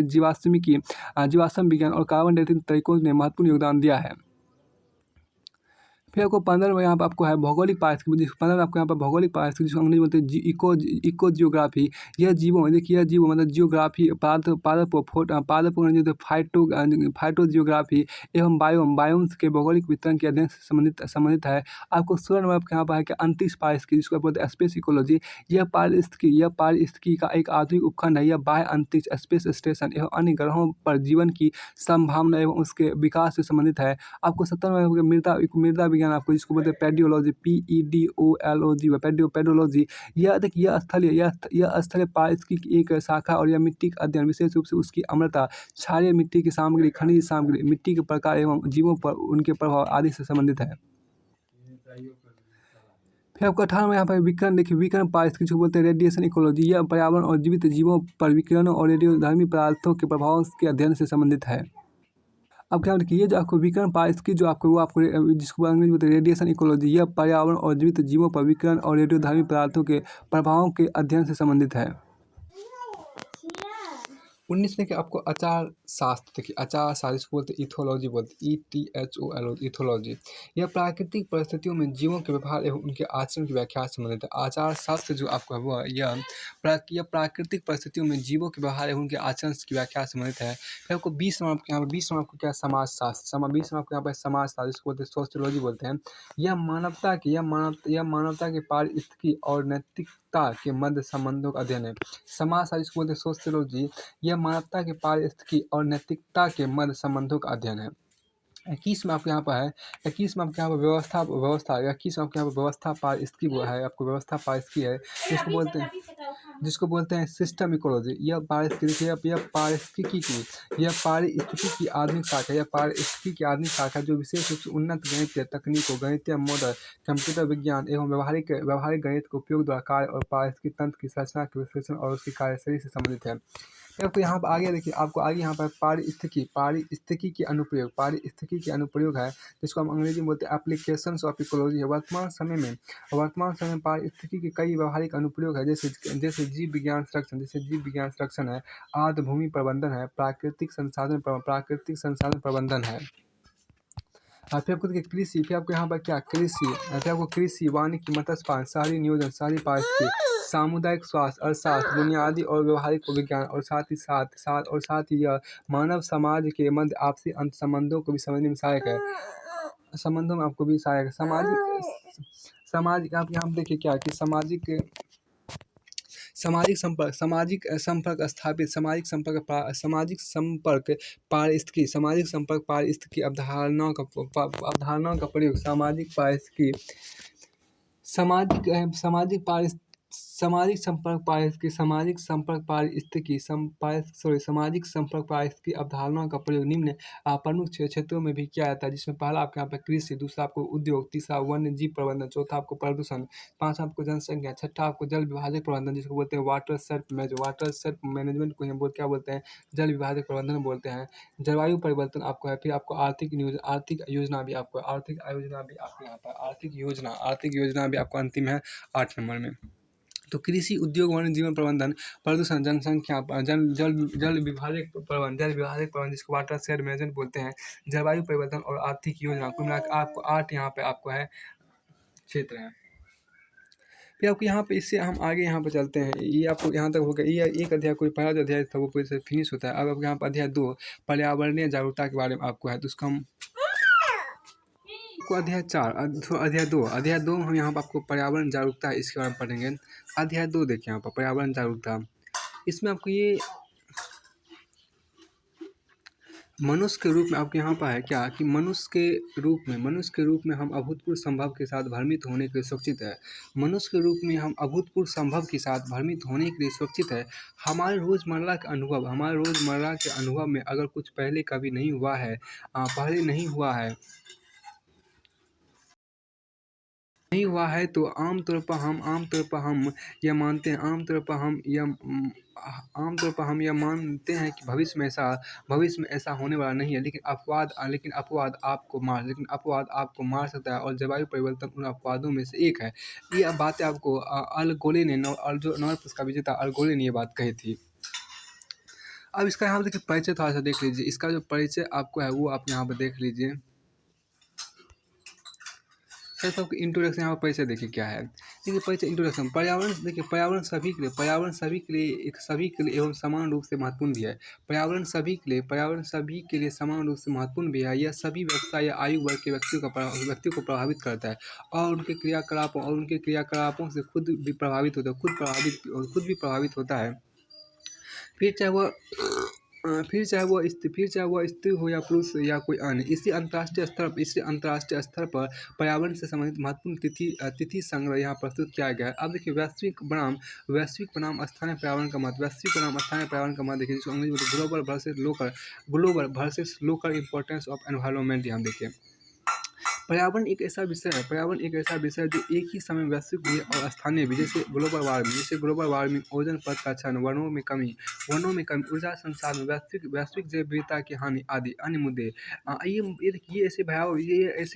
जीवाश्म विज्ञान और कार्बन डेटिंग तरीकों ने महत्वपूर्ण योगदान दिया है। फिर आपको 15 में यहाँ पर आपको है भौगोलिक पारिस्थितिकी, 15 में आपको यहाँ पर भौगोलिक पारिस्थितिकी, जिसको अंग्रेजी बोलते हैं इको जियोग्राफी। यह जीवों मतलब जियोग्राफी, फाइटो जियोग्राफी एवं बायोम्स के भौगोलिक वितरण के अध्ययन से संबंधित है। आपको 16 नंबर आपके यहाँ पर है कि अंतरिक्ष पारिस्थितिकी, जिसको बोलते हैं स्पेस इकोलॉजी। यह पारिस्थितिकी का एक आधुनिक उपखंड है। यह बाह्य अंतरिक्ष, स्पेस स्टेशन एवं अन्य ग्रहों पर जीवन की संभावना एवं उसके विकास से संबंधित है। आपको 17 में मृदा विज्ञान, आपको जिसको बोलते हैं पेडियोलॉजी, PEDOLOG, पेडोलॉजी। यह स्थलीय पारिस्थितिकी की एक शाखा और यह मिट्टी का अध्ययन, विशेष रूप से उसकी अम्लता, क्षारीय मिट्टी की सामग्री, खनिज सामग्री, मिट्टी के प्रकार एवं जीवों पर उनके प्रभाव आदि से संबंधित है। फिर आपको 18 में यहाँ पर विकिरण देखिए, विकिरण पारिस्थितिकी, जिसको बोलते हैं रेडिएशन इकोलॉजी। यह पर्यावरण और जीवित जीवों पर विकिरणों और रेडियोधर्मी पदार्थों के प्रभाव के अध्ययन से संबंधित है। अब क्या देखिए, ये जो आपको विकिरण पारिस्थितिकी जो आपको जिसको अंग्रेजी बोलते हैं रेडिएशन इकोलॉजी, यह पर्यावरण और जीवित जीवों पर विकिरण और रेडियोधर्मी पदार्थों के प्रभावों के अध्ययन से संबंधित है। 19 में कि आपको आचार शास्त्र देखिए, आचार शास्त्र, इसको बोलते हैं इथोलॉजी, इथोलॉजी। यह प्राकृतिक परिस्थितियों में जीवों के व्यवहार एवं उनके आचरण की व्याख्या से संबंधित है। आचार शास्त्र जो आपको है वो यह प्राकृतिक परिस्थितियों में जीवों के व्यवहार एवं उनके आचरण की व्याख्या से संबंधित है। फिर आपको 20 में आपको यहाँ पर 20 में आपको क्या, समाज शास्त्र, 20 में आपको यहाँ पर समाज शास्त्र, इसको बोलते हैं सोशियोलॉजी बोलते हैं। यह मानवता के पारिस्थितिकी और नैतिकता के मध्य संबंधों का अध्ययन है। समाज शास्त्र, इसको बोलते हैं सोशियोलॉजी। यह मानवता के पारिस्थितिकी और नैतिकता के मध्य संबंधों का अध्ययन है। 21 में आपको यहाँ पर है, 21 में आपके यहाँ पर व्यवस्था 21 में आपके यहाँ पर व्यवस्था पारिस्थितिकी वो है, आपको व्यवस्था पारिस्थितिकी है, जिसको बोलते हैं सिस्टम इकोलॉजी। यह पारिस्थितिकी की आधुनिक शाखा, जो विशेष रूप से उन्नत गणितीय तकनीकों, गणितीय मॉडल, कंप्यूटर विज्ञान एवं व्यवहारिक गणित के उपयोग द्वारा कार्य और पारिस्थितिकी तंत्र की संरचना के विश्लेषण और उसकी कार्यशैली से संबंधित है। आपको यहाँ पर आगे देखिए, आपको आगे यहाँ पर पारिस्थितिकी के अनुप्रयोग है, जिसको हम अंग्रेजी में बोलते हैं एप्लीकेशंस ऑफ इकोलॉजी है। वर्तमान समय में पारिस्थितिकी के कई व्यवहारिक अनुप्रयोग है, जैसे जीव विज्ञान संरक्षण है, आर्द्र भूमि प्रबंधन है, प्राकृतिक संसाधन प्रबंधन है। फिर आपको देखिए कृषि, फिर आपको यहाँ पर क्या फिर आपको कृषि, वानिकी, मत्स्य पालन, शहरी नियोजन, शहरी पारिस्थितिकी, सामुदायिक स्वास्थ्य, अर्थशास्त्र, बुनियादी और व्यवहारिक विज्ञान, और साथ ही यह मानव समाज के मध्य आपसी अंत संबंधों को भी समझने में सहायक है। संबंधों में आपको भी सहायक है। सामाजिक आप यहाँ देखिए क्या कि सामाजिक संपर्क स्थापित, सामाजिक संपर्क पारिस्थितिकी अवधारणाओं का प्रयोग, सामाजिक संपर्क पारिस्थितिकी अवधारणाओं का प्रयोग निम्न प्रमुख क्षेत्रों में भी किया जाता है, जिसमें पहला आपके यहाँ पे कृषि, दूसरा आपको उद्योग, तीसरा वन्य जीव प्रबंधन, चौथा आपको प्रदूषण, पांचवा आपको जनसंख्या, छठा आपको जल विभाजक प्रबंधन, जिसको बोलते हैं वाटर मैनेजमेंट को हम क्या बोलते हैं, जल विभाजक प्रबंधन बोलते हैं। जलवायु परिवर्तन आपको है, फिर आपको आर्थिक योजना भी आपको आर्थिक योजना भी आपको अंतिम है 8 नंबर में। तो कृषि, उद्योग, वन्य जीवन प्रबंधन, प्रदूषण, जनसंख्या, जल विभाजक प्रबंधन, जिसको वाटर शेड मैनेजमेंट बोलते हैं, जलवायु परिवर्तन और आर्थिक योजना, कुल मिलाकर आपको 8 यहाँ पे आपको है क्षेत्र है। फिर आपको यहाँ पे इससे हम आगे यहाँ पे चलते हैं, ये आपको यहाँ तक हो गया, ये एक अध्याय कोई पहला जो अध्याय था वो पूरी से फिनिश होता है। अब आपको यहाँ पर अध्याय 2 पर्यावरणीय जागरूकता के बारे में आपको है, तो उसका हम अध्याय 2 हम यहाँ पर आपको पर्यावरण जागरूकता है इसके बारे में पढ़ेंगे। अध्याय 2 देखिए यहाँ पर पर्यावरण जागरूकता, इसमें आपको ये मनुष्य के रूप में आपके यहाँ पर है क्या कि मनुष्य के रूप में हम अभूतपूर्व संभव के साथ भ्रमित होने के लिए सुरक्षित है। मनुष्य के रूप में हम अभूतपूर्व संभव के साथ भ्रमित होने के लिए सुरक्षित है। हमारे रोज़मर्रा के अनुभव में अगर कुछ पहले कभी नहीं हुआ है, तो आमतौर पर हम यह मानते हैं कि भविष्य में ऐसा होने वाला नहीं है। लेकिन अपवाद आपको मार सकता है, और जलवायु परिवर्तन उन अपवादों में से एक है। ये बातें आपको अल गोले ने जो नोबेल पुरस्कार विजेता अल गोले ने ये बात कही थी। अब इसका यहाँ देखिए परिचय थोड़ा सा देख लीजिए। इसका जो परिचय आपको है वो आप यहाँ पर देख लीजिए। सर सबके इंट्रोडक्शन यहाँ पर परिचय देखिए क्या है। देखिए परिचय इंट्रोडक्शन, पर्यावरण सभी के लिए एवं समान रूप से महत्वपूर्ण भी है। पर्यावरण सभी के लिए समान रूप से महत्वपूर्ण भी है। यह सभी व्यवस्था या आयु वर्ग के व्यक्ति को प्रभावित करता है, और उनके क्रियाकलापों से खुद भी प्रभावित होता है। फिर चाहे वह स्त्री हो या पुरुष या कोई अन्य। इसी अंतर्राष्ट्रीय स्तर पर पर्यावरण से संबंधित महत्वपूर्ण तिथि संग्रह यहाँ प्रस्तुत किया गया है। अब देखिए वैश्विक बनाम स्थानीय पर्यावरण का महत्व। देखिए, जिसको अंग्रेजी में global versus local importance of environment. यहाँ देखिए पर्यावरण एक ऐसा विषय है जो एक ही समय वैश्विक भी और स्थानीय भी। जैसे ग्लोबल वार्मिंग, ओजोन परत का क्षरण, वनों में कमी, ऊर्जा संसाधन, वैश्विक जैव विविधता की हानि आदि अन्य मुद्दे। ये ऐसे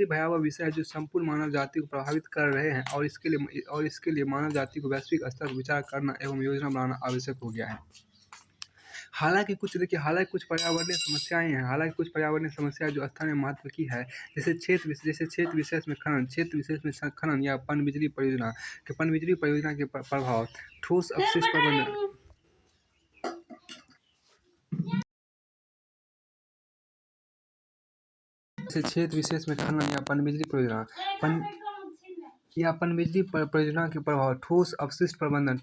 भयावह विषय है जो संपूर्ण मानव जाति को प्रभावित कर रहे हैं, और इसके लिए मानव जाति को वैश्विक स्तर पर विचार करना एवं योजना बनाना आवश्यक हो गया है। हालांकि कुछ पर्यावरणीय समस्याएं हैं, जो स्थानीय महत्व की है, जैसे क्षेत्र विशेष में खनन या पनबिजली परियोजना के प्रभाव, ठोस अपशिष्ट प्रबंधन, पनबिजली परियोजना के प्रभाव, ठोस अपशिष्ट प्रबंधन,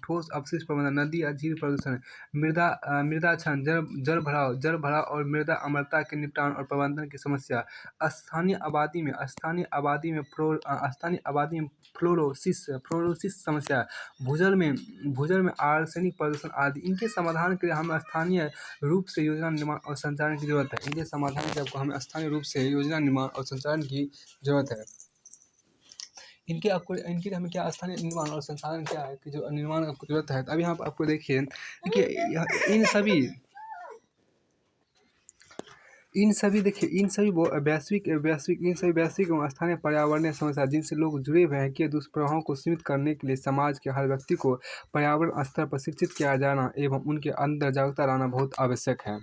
नदी या झील प्रदूषण, मृदा क्षरण, जल भराव और मृदा अम्लता के निपटान और प्रबंधन की समस्या, स्थानीय आबादी में फ्लोरोसिस समस्या, भूजल में आर्सेनिक प्रदूषण आदि। इनके समाधान के लिए हमें स्थानीय रूप से योजना निर्माण और संचालन की जरूरत है। इनके समाधान के लिए हमें स्थानीय रूप से योजना निर्माण और संचालन की जरूरत है। इनके हमें क्या स्थानीय निर्माण और संसाधन क्या है कि जो निर्माण आपको जरूरत है। अब यहाँ पर आपको देखिए इन सभी इन सभी देखिए इन सभी वैश्विक वैश्विक इन सभी वैश्विक एवं स्थानीय पर्यावरणीय समस्या जिनसे लोग जुड़े हुए हैं के दुष्प्रभावों को सीमित करने के लिए समाज के हर व्यक्ति को पर्यावरण स्तर पर शिक्षित किया जाना एवं उनके अंदर जागरूकता लाना बहुत आवश्यक है।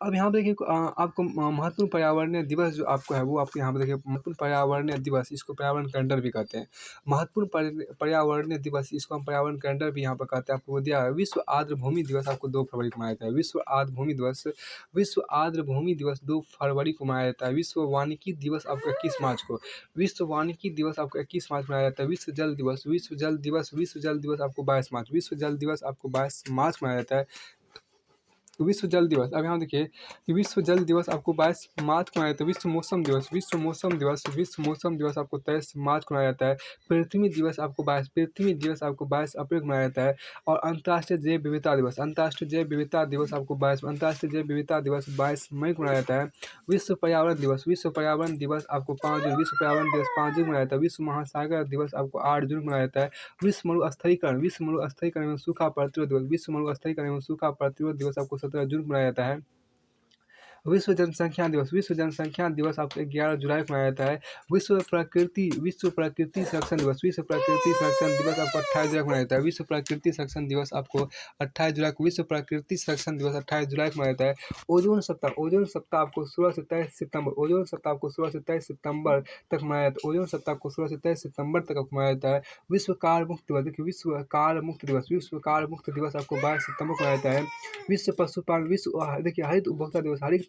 अब यहाँ पे देखिए आपको महत्वपूर्ण पर्यावरणीय दिवस जो आपको है वो आपको यहाँ पे देखिए महत्वपूर्ण पर्यावरणीय दिवस, इसको पर्यावरण कैलेंडर भी कहते हैं। महत्वपूर्ण पर्यावरणीय दिवस, इसको हम पर्यावरण कैलेंडर भी यहाँ पर कहते हैं। आपको वो दिया है विश्व आर्द्र भूमि दिवस, आपको 2 फरवरी को मनाया जाता है। विश्व आर्द्र भूमि दिवस 2 फरवरी को मनाया जाता है। विश्व वानिकी दिवस आपको 21 मार्च को, विश्व वानिकी दिवस आपको 21 मार्च को मनाया जाता है। विश्व जल दिवस आपको 22 मार्च, विश्व जल दिवस आपको 22 मार्च को मनाया जाता है। तो विश्व जल दिवस, अब यहाँ देखिए कि विश्व जल दिवस आपको 22 मार्च को मनाया जाता है। विश्व मौसम दिवस आपको 23 मार्च को मनाया जाता है। पृथ्वी दिवस आपको 22 अप्रैल को मनाया जाता है। और अंतर्राष्ट्रीय जैव विविधता दिवस, अंतर्राष्ट्रीय जैव विविधता दिवस आपको 22 मई को मनाया जाता है। विश्व पर्यावरण दिवस आपको 5 जून, विश्व पर्यावरण दिवस 5 जून को मनाया जाता है। विश्व महासागर दिवस आपको 8 जून को मनाया जाता है। विश्व मरुस्थलीकरण एवं सूखा प्रतिरोध दिवस आपको 17 जून को मनाया जाता है। विश्व जनसंख्या दिवस आपको 11 जुलाई को मनाया जाता है। विश्व प्रकृति संरक्षण दिवस आपको 28 जुलाई को मनाया जाता है। विश्व प्रकृति संरक्षण दिवस आपको 28 जुलाई को मनाया जाता है। ओजोन सप्ताह आपको 16 से 23 सितंबर तक मनाया जाता है। ओजोन सप्ताह को 16 से 23 सितंबर तक आपको मनाया जाता है। विश्व कार्य मुक्त दिवस, देखिए विश्व कार्य मुक्त दिवस आपको 22 सितंबर को मनाया जाता है। विश्व पशुपालन देखिए हरित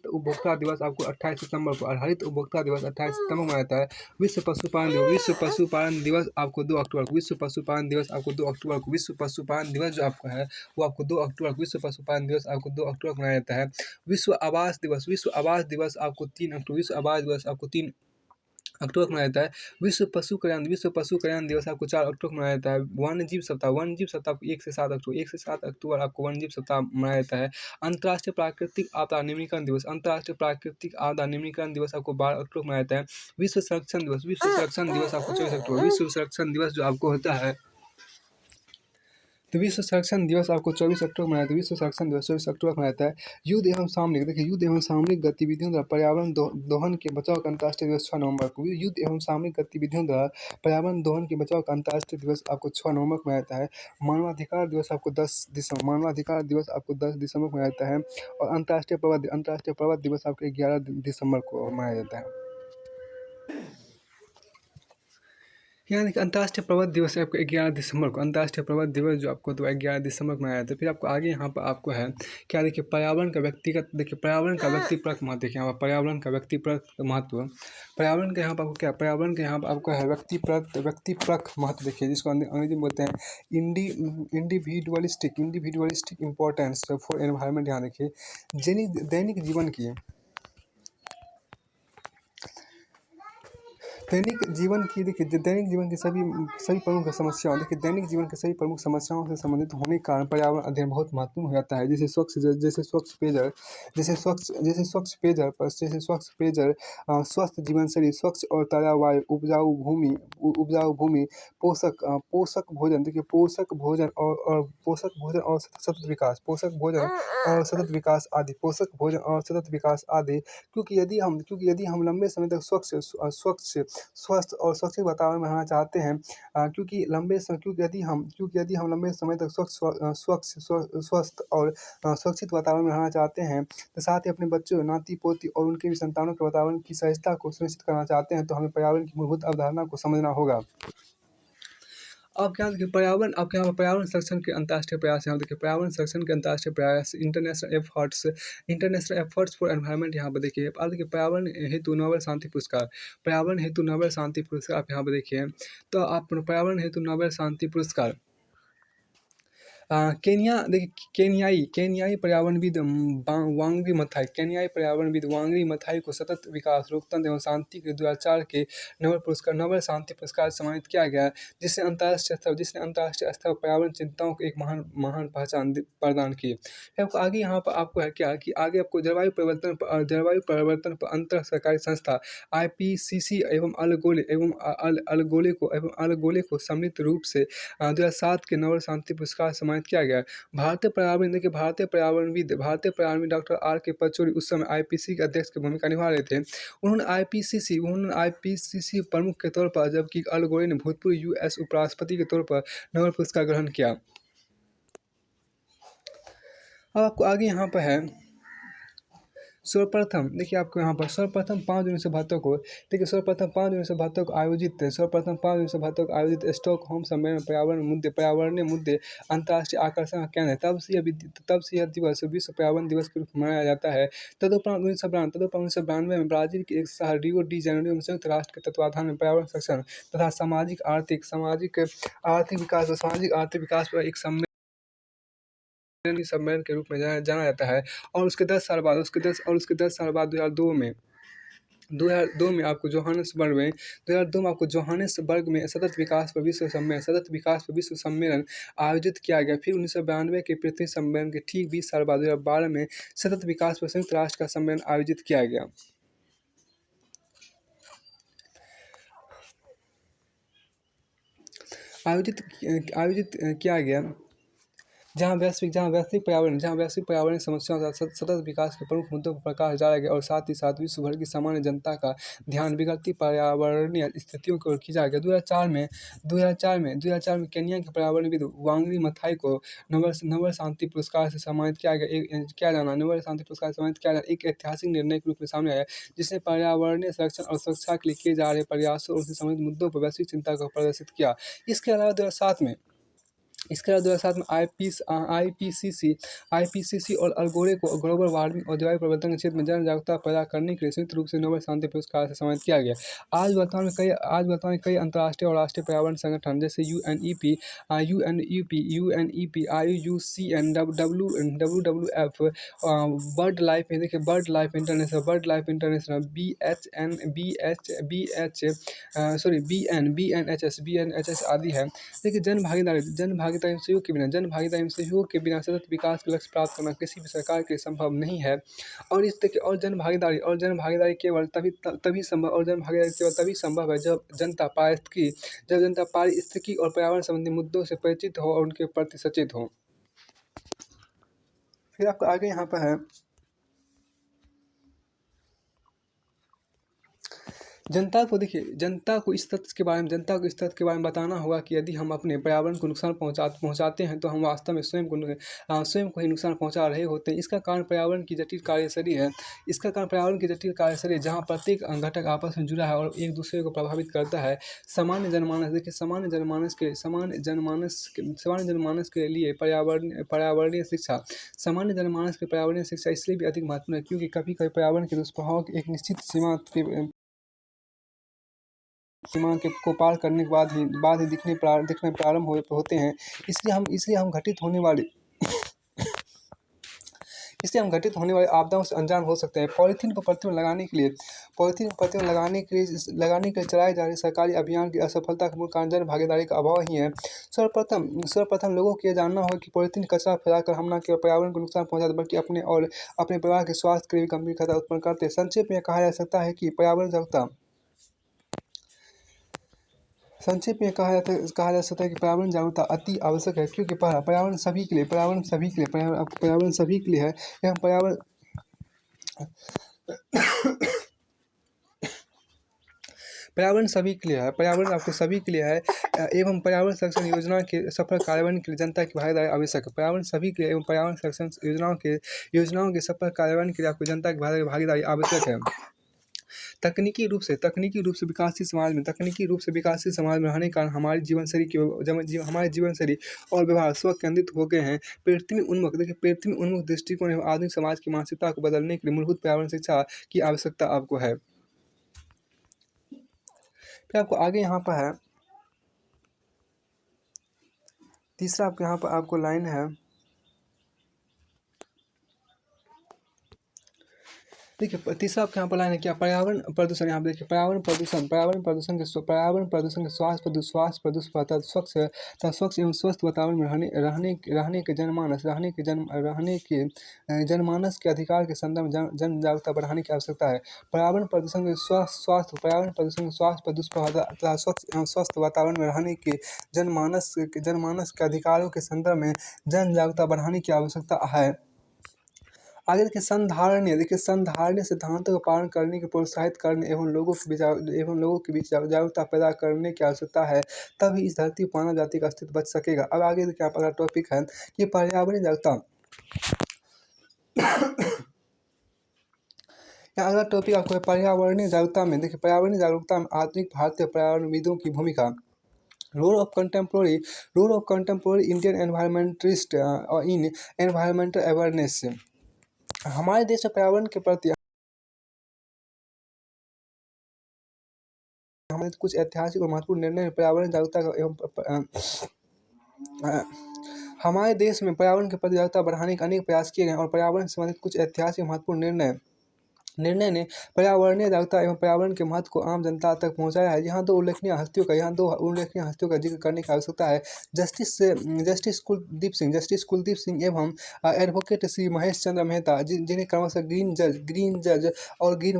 उपभोक्ता दिवस आपको 28 सितंबर को, और हरित उपभोक्ता दिवस 28 सितंबर को मनाया जाता है। विश्व पशुपालन दिवस आपको 2 अक्टूबर को, विश्व पशुपालन दिवस आपको 2 अक्टूबर को, विश्व पशुपालन दिवस जो आपको है वो आपको 2 अक्टूबर को, विश्व पशुपालन दिवस आपको 2 अक्टूबर को मनाया जाता है। विश्व आवास दिवस आपको 3 अक्टूबर को मनाया जाता है। विश्व पशु कल्याण दिवस आपको 4 अक्टूबर को मनाया जाता है। वन्य जीव सप्ताह आपको 1 से 7 अक्टूबर आपको वन्य जीव सप्ताह मनाया जाता है। अंतर्राष्ट्रीय प्राकृतिक आपदा न्यूनीकरण दिवस आपको 12 अक्टूबर को मनाया जाता है। विश्व संरक्षण दिवस आपको 24 अक्टूबर, विश्व संरक्षण दिवस जो आपको होता है तो विश्व संरक्षण दिवस आपको 24 अक्टूबर को मनाया जाता है। विश्व संरक्षण दिवस 24 अक्टूबर को मनाया जाता है। युद्ध एवं सामरिक गतिविधियों द्वारा पर्यावरण दोहन के बचाव का अंतर्राष्ट्रीय दिवस 6 नवंबर को, युद्ध एवं सामरिक गतिविधियों द्वारा पर्यावरण दोहन के बचाव का अंतर्राष्ट्रीय दिवस आपको 6 नवंबर को मनाया जाता है। मानवाधिकार दिवस आपको 10 दिसंबर को मनाया जाता है। और अंतर्राष्ट्रीय पर्वत दिवस आपको 11 दिसंबर को मनाया जाता है। यहाँ देखिए अंतर्राष्ट्रीय पर्वत दिवस है आपको 11 दिसंबर को, अंतर्राष्ट्रीय पर्वत दिवस जो आपको तो 11 दिसंबर को मनाया जाता है। फिर आपको आगे यहाँ पर आपको है क्या, देखिए पर्यावरण का व्यक्तिपरक महत्व, देखिए यहाँ पर पर्यावरण का व्यक्तिपरक महत्व, पर्यावरण का यहाँ पर आपको क्या, पर्यावरण का यहाँ पर आपको है व्यक्तिपरक महत्व, देखिए जिसको अंग्रेजी में बोलते हैं इंडिविजुअलिस्टिक इंपॉर्टेंस फॉर एनवायरनमेंट। यहाँ देखिए दैनिक जीवन की सभी प्रमुख समस्याओं, देखिए दैनिक जीवन के सभी प्रमुख समस्याओं से संबंधित होने के कारण पर्यावरण अध्ययन बहुत महत्वपूर्ण हो जाता है। जैसे स्वच्छ पेयजल, स्वस्थ जीवनशैली, स्वच्छ और ताज़ा वायु, उपजाऊ भूमि, पोषक भोजन, देखिए पोषक भोजन और सतत विकास आदि। क्योंकि यदि हम लंबे समय तक स्वस्थ और सुरक्षित वातावरण में रहना चाहते हैं, क्योंकि यदि हम लंबे समय तक स्वस्थ और सुरक्षित वातावरण में रहना चाहते हैं, तो साथ ही अपने बच्चों, नाती पोती और उनके भी संतानों के वातावरण की सहजता को सुनिश्चित करना चाहते हैं, तो हमें पर्यावरण की मूलभूत अवधारणा को समझना होगा। अब क्या देखिए पर्यावरण, अब यहाँ पर पर्यावरण संरक्षण के अंतर्राष्ट्रीय प्रयास, यहाँ देखिए पर्यावरण संरक्षण के अंतर्राष्ट्रीय प्रयास, इंटरनेशनल एफर्ट्स फॉर एनवायरनमेंट। यहाँ पर देखिए अब देखिए पर्यावरण हेतु नोबेल शांति पुरस्कार आप यहाँ पर देखिए, तो आप पर्यावरण हेतु नोबेल शांति पुरस्कार केन्याई पर्यावरणविद वांगरी मथाई को सतत विकास, लोकतंत्र एवं शांति के 2004 के नोबेल शांति पुरस्कार सम्मानित किया गया, जिसने अंतर्राष्ट्रीय स्तर पर पर्यावरण चिंताओं को एक महान पहचान प्रदान की। आपको आगे यहाँ पर आपको है क्या कि आगे आपको जलवायु परिवर्तन पर अंतर सरकारी संस्था IPCC एवं अल गोले को सम्मिलित रूप से 2007 के नोबेल शांति पुरस्कार सम्मानित सम्मानित किया गया। भारतीय पर्यावरणविद डॉक्टर आर के पचौरी उस समय आईपीसीसी के अध्यक्ष की भूमिका निभा रहे थे। उन्होंने आईपीसीसी प्रमुख के तौर पर, जबकि अल गोरे ने भूतपूर्व यूएस उपराष्ट्रपति के तौर पर नोबेल पुरस्कार ग्रहण किया। अब आपको आगे यहाँ पर है सर्वप्रथम, देखिए आपको यहाँ पर सर्वप्रथम 5 जून 1972 को, देखिए सर्वप्रथम 5 जून 1972 को आयोजित स्टॉकहोम सम्मेलन पर्यावरणीय मुद्दे अंतर्राष्ट्रीय आकर्षण का केंद्र है। तब से यह दिवस विश्व पर्यावरण दिवस के रूप में मनाया जाता है। तदुपरांत 1992 में ब्राजील के एक शहर रियो डी जेनेरियो में संयुक्त राष्ट्र के तत्वाधान में पर्यावरण संरक्षण तथा सामाजिक आर्थिक विकास पर एक सम्मेलन के रूप में जाना जाता है। और उसके 10 साल बाद 2002 में आपको जोहानिसबर्ग में सतत विकास पर विश्व सम्मेलन आयोजित किया गया। फिर 1992 के पृथ्वी सम्मेलन के ठीक 20 साल बाद 2012 में सतत विकास पर संयुक्त राष्ट्र का सम्मेलन आयोजित किया गया। जहाँ वैश्विक पर्यावरण समस्याओं तथा सतत विकास के प्रमुख मुद्दों पर प्रकाश डाला गया और साथ ही साथ विश्व भर की सामान्य जनता का ध्यान बिगड़ती पर्यावरणीय स्थितियों की ओर खींचा गया। 2004 में केन्या के पर्यावरणविद वांगली माथाई को नोबेल शांति पुरस्कार से सम्मानित किया जाना एक ऐतिहासिक निर्णय के रूप में सामने आया, जिसने पर्यावरणीय संरक्षण और सुरक्षा के लिए किए जा रहे प्रयासों और उनसे संबंधित मुद्दों पर वैश्विक चिंता को प्रदर्शित किया। इसके अलावा 2007 में आईपीसीसी और अल गोरे को ग्लोबल वार्मिंग और जलवायु परिवर्तन के क्षेत्र में जन जागरूकता पैदा करने के लिए संयुक्त रूप से नोबेल शांति पुरस्कार से सम्मानित किया गया। आज वर्तमान में कई अंतर्राष्ट्रीय और राष्ट्रीय पर्यावरण संगठन जैसे UNEP, IUCN, WWF, bird life international, BNHS आदि है। देखिए जन भागीदारी में सहयोग के बिना सतत विकास के लक्ष्य प्राप्त करना किसी भी सरकार के लिए संभव नहीं है। और जन भागीदारी केवल तभी संभव है जब जनता पारिस्थितिकी और पर्यावरण संबंधी मुद्दों से परिचित हो और उनके प्रति सचेत हो। फिर आपको आगे यहाँ पर है जनता को इस तथ्य के बारे में बताना होगा कि यदि हम अपने पर्यावरण को नुकसान पहुंचाते हैं तो हम वास्तव में स्वयं को ही नुकसान पहुंचा रहे होते हैं। इसका कारण पर्यावरण की जटिल कार्यशैली है। जहां प्रत्येक घटक आपस में जुड़ा है और एक दूसरे को प्रभावित करता है। सामान्य जनमानस के लिए पर्यावरणीय शिक्षा इसलिए भी अधिक महत्वपूर्ण है क्योंकि कभी कभी पर्यावरण के दुष्प्रभाव एक निश्चित सीमा को पार करने के बाद ही दिखने प्रारंभ होते हैं। इसलिए हम घटित होने वाली आपदाओं से अनजान हो सकते हैं। पॉलीथीन को प्रतिबंध लगाने के लिए चलाए जा रहे सरकारी अभियान की असफलता का मूल कारण जन भागीदारी का अभाव ही है। सर्वप्रथम लोगों को यह जानना होगा कि पॉलीथीन कचरा फैलाकर हम न केवल पर्यावरण को नुकसान पहुंचाते बल्कि अपने परिवार के स्वास्थ्य के लिए भी गंभीर खतरा उत्पन्न करते हैं। संक्षेप में कहा जा सकता है कि पर्यावरण जागरूकता अति आवश्यक है क्योंकि पर्यावरण सभी के लिए है एवं पर्यावरण संरक्षण योजना के सफल कार्यान्वयन के लिए जनता की भागीदारी आवश्यक है। पर्यावरण संरक्षण योजनाओं के सफल कार्यान्वयन के लिए आपको जनता की भागीदारी आवश्यक है। तकनीकी रूप से विकासशील समाज में रहने के कारण हमारी जीवनशैली और व्यवहार स्व केंद्रित हो गए हैं। पृथ्वी उन्मुख दृष्टिकोण एवं आधुनिक समाज की मानसिकता को बदलने के लिए मूलभूत पर्यावरण शिक्षा की आवश्यकता आपको है। फिर आपको आगे यहाँ पर है तीसरा, आपको यहाँ पर आपको लाइन है देखिए तीसरा आपके यहाँ पर लाइन है क्या, पर्यावरण प्रदूषण। यहाँ पे देखिए पर्यावरण प्रदूषण के श्वास प्रदूषण अर्थात स्वच्छ एवं स्वस्थ वातावरण में रहने के जनमानस के अधिकार के संदर्भ में जन जागरूकता बढ़ाने की आवश्यकता है। पर्यावरण प्रदूषण के स्वास्थ्य प्रदूषण तथा स्वच्छ एवं स्वस्थ वातावरण में रहने के जनमानस के अधिकारों के संदर्भ में जन जागरूकता बढ़ाने की आवश्यकता है। आगे देखिए संधारणीय सिद्धांतों का पालन करने के प्रोत्साहित करने एवं लोगों के बीच जागरूकता पैदा करने की आवश्यकता है, तभी इस धरती पर मानव जाति का अस्तित्व बच सकेगा। अब आगे देखिए आप अगला टॉपिक है कि पर्यावरणीय जागरूकता। यहाँ अगला टॉपिक आपको है पर्यावरणीय जागरूकता में। देखिए पर्यावरणीय जागरूकता में आधुनिक भारतीय पर्यावरणविदों की भूमिका। Role of contemporary Indian environmentalist in environmental awareness. हमारे देश में पर्यावरण के प्रति हमें कुछ ऐतिहासिक और महत्वपूर्ण निर्णय पर्यावरण जागरूकता हमारे देश में पर्यावरण के प्रति जागरूकता बढ़ाने के अनेक प्रयास किए गए और पर्यावरण से संबंधित कुछ ऐतिहासिक महत्वपूर्ण निर्णय ने पर्यावरणीय जागरूकता एवं पर्यावरण के महत्व को आम जनता तक पहुंचाया है। यहाँ दो उल्लेखनीय हस्तियों का जिक्र करने की आवश्यकता है। जस्टिस कुलदीप सिंह एवं एडवोकेट श्री महेश चंद्र मेहता, जिन्हें क्रमशः ग्रीन जज और ग्रीन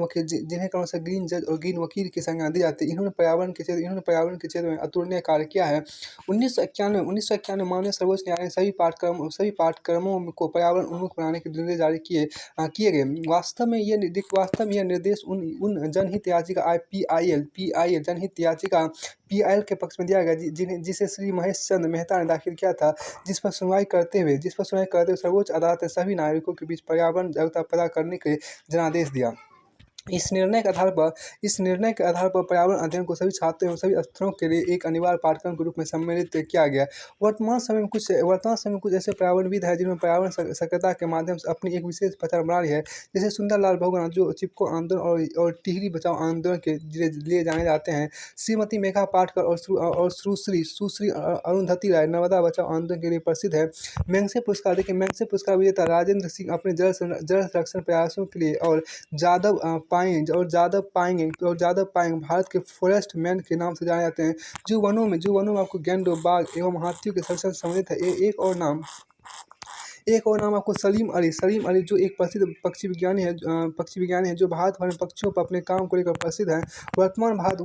वकील की संज्ञा दी जाती है। इन्होंने पर्यावरण के क्षेत्र में अतुलनीय कार्य किया है। 1991 माननीय सर्वोच्च न्यायालय ने सभी पाठ्यक्रमों को पर्यावरण उन्मुख बनाने के निर्देश जारी किए गए। वास्तव में यह निर्देश उन जनहित याचिका जनहित याचिका PIL के पक्ष में दिया गया, जिसे श्री महेश चंद्र मेहता ने दाखिल किया था, जिस पर सुनवाई करते हुए सर्वोच्च अदालत ने सभी नागरिकों के बीच पर्यावरण जागरूकता पैदा करने के लिए जनादेश दिया। इस निर्णय के आधार पर पर्यावरण अध्ययन को सभी छात्रों एवं सभी स्तरों के लिए एक अनिवार्य पाठ्यक्रम के रूप में सम्मिलित किया गया। वर्तमान समय में कुछ ऐसे पर्यावरणविद हैं जिन्होंने पर्यावरण सक्रियता के माध्यम से अपनी एक विशेष पहचान बना ली है, जैसे सुंदरलाल बहुगुणा, जो चिपको आंदोलन और टिहरी बचाओ आंदोलन के लिए जाने जाते हैं। श्रीमती मेघा पाटकर और सुश्री अरुंधति राय नर्मदा बचाओ आंदोलन के लिए प्रसिद्ध है। मैग्सेसे पुरस्कार विजेता राजेंद्र सिंह अपने जल संरक्षण प्रयासों के लिए और जादव पायेंग भारत के फॉरेस्ट मैन के नाम से जाने जाते हैं। जो वनों में आपको गैंडों, बाघ एवं हाथियों के संरक्षण से संबंधित है। एक और नाम आपको सलीम अली, जो एक प्रसिद्ध पक्षी विज्ञानी है, जो भारत भर में पक्षियों पर अपने काम को लेकर प्रसिद्ध हैं। वर्तमान भारत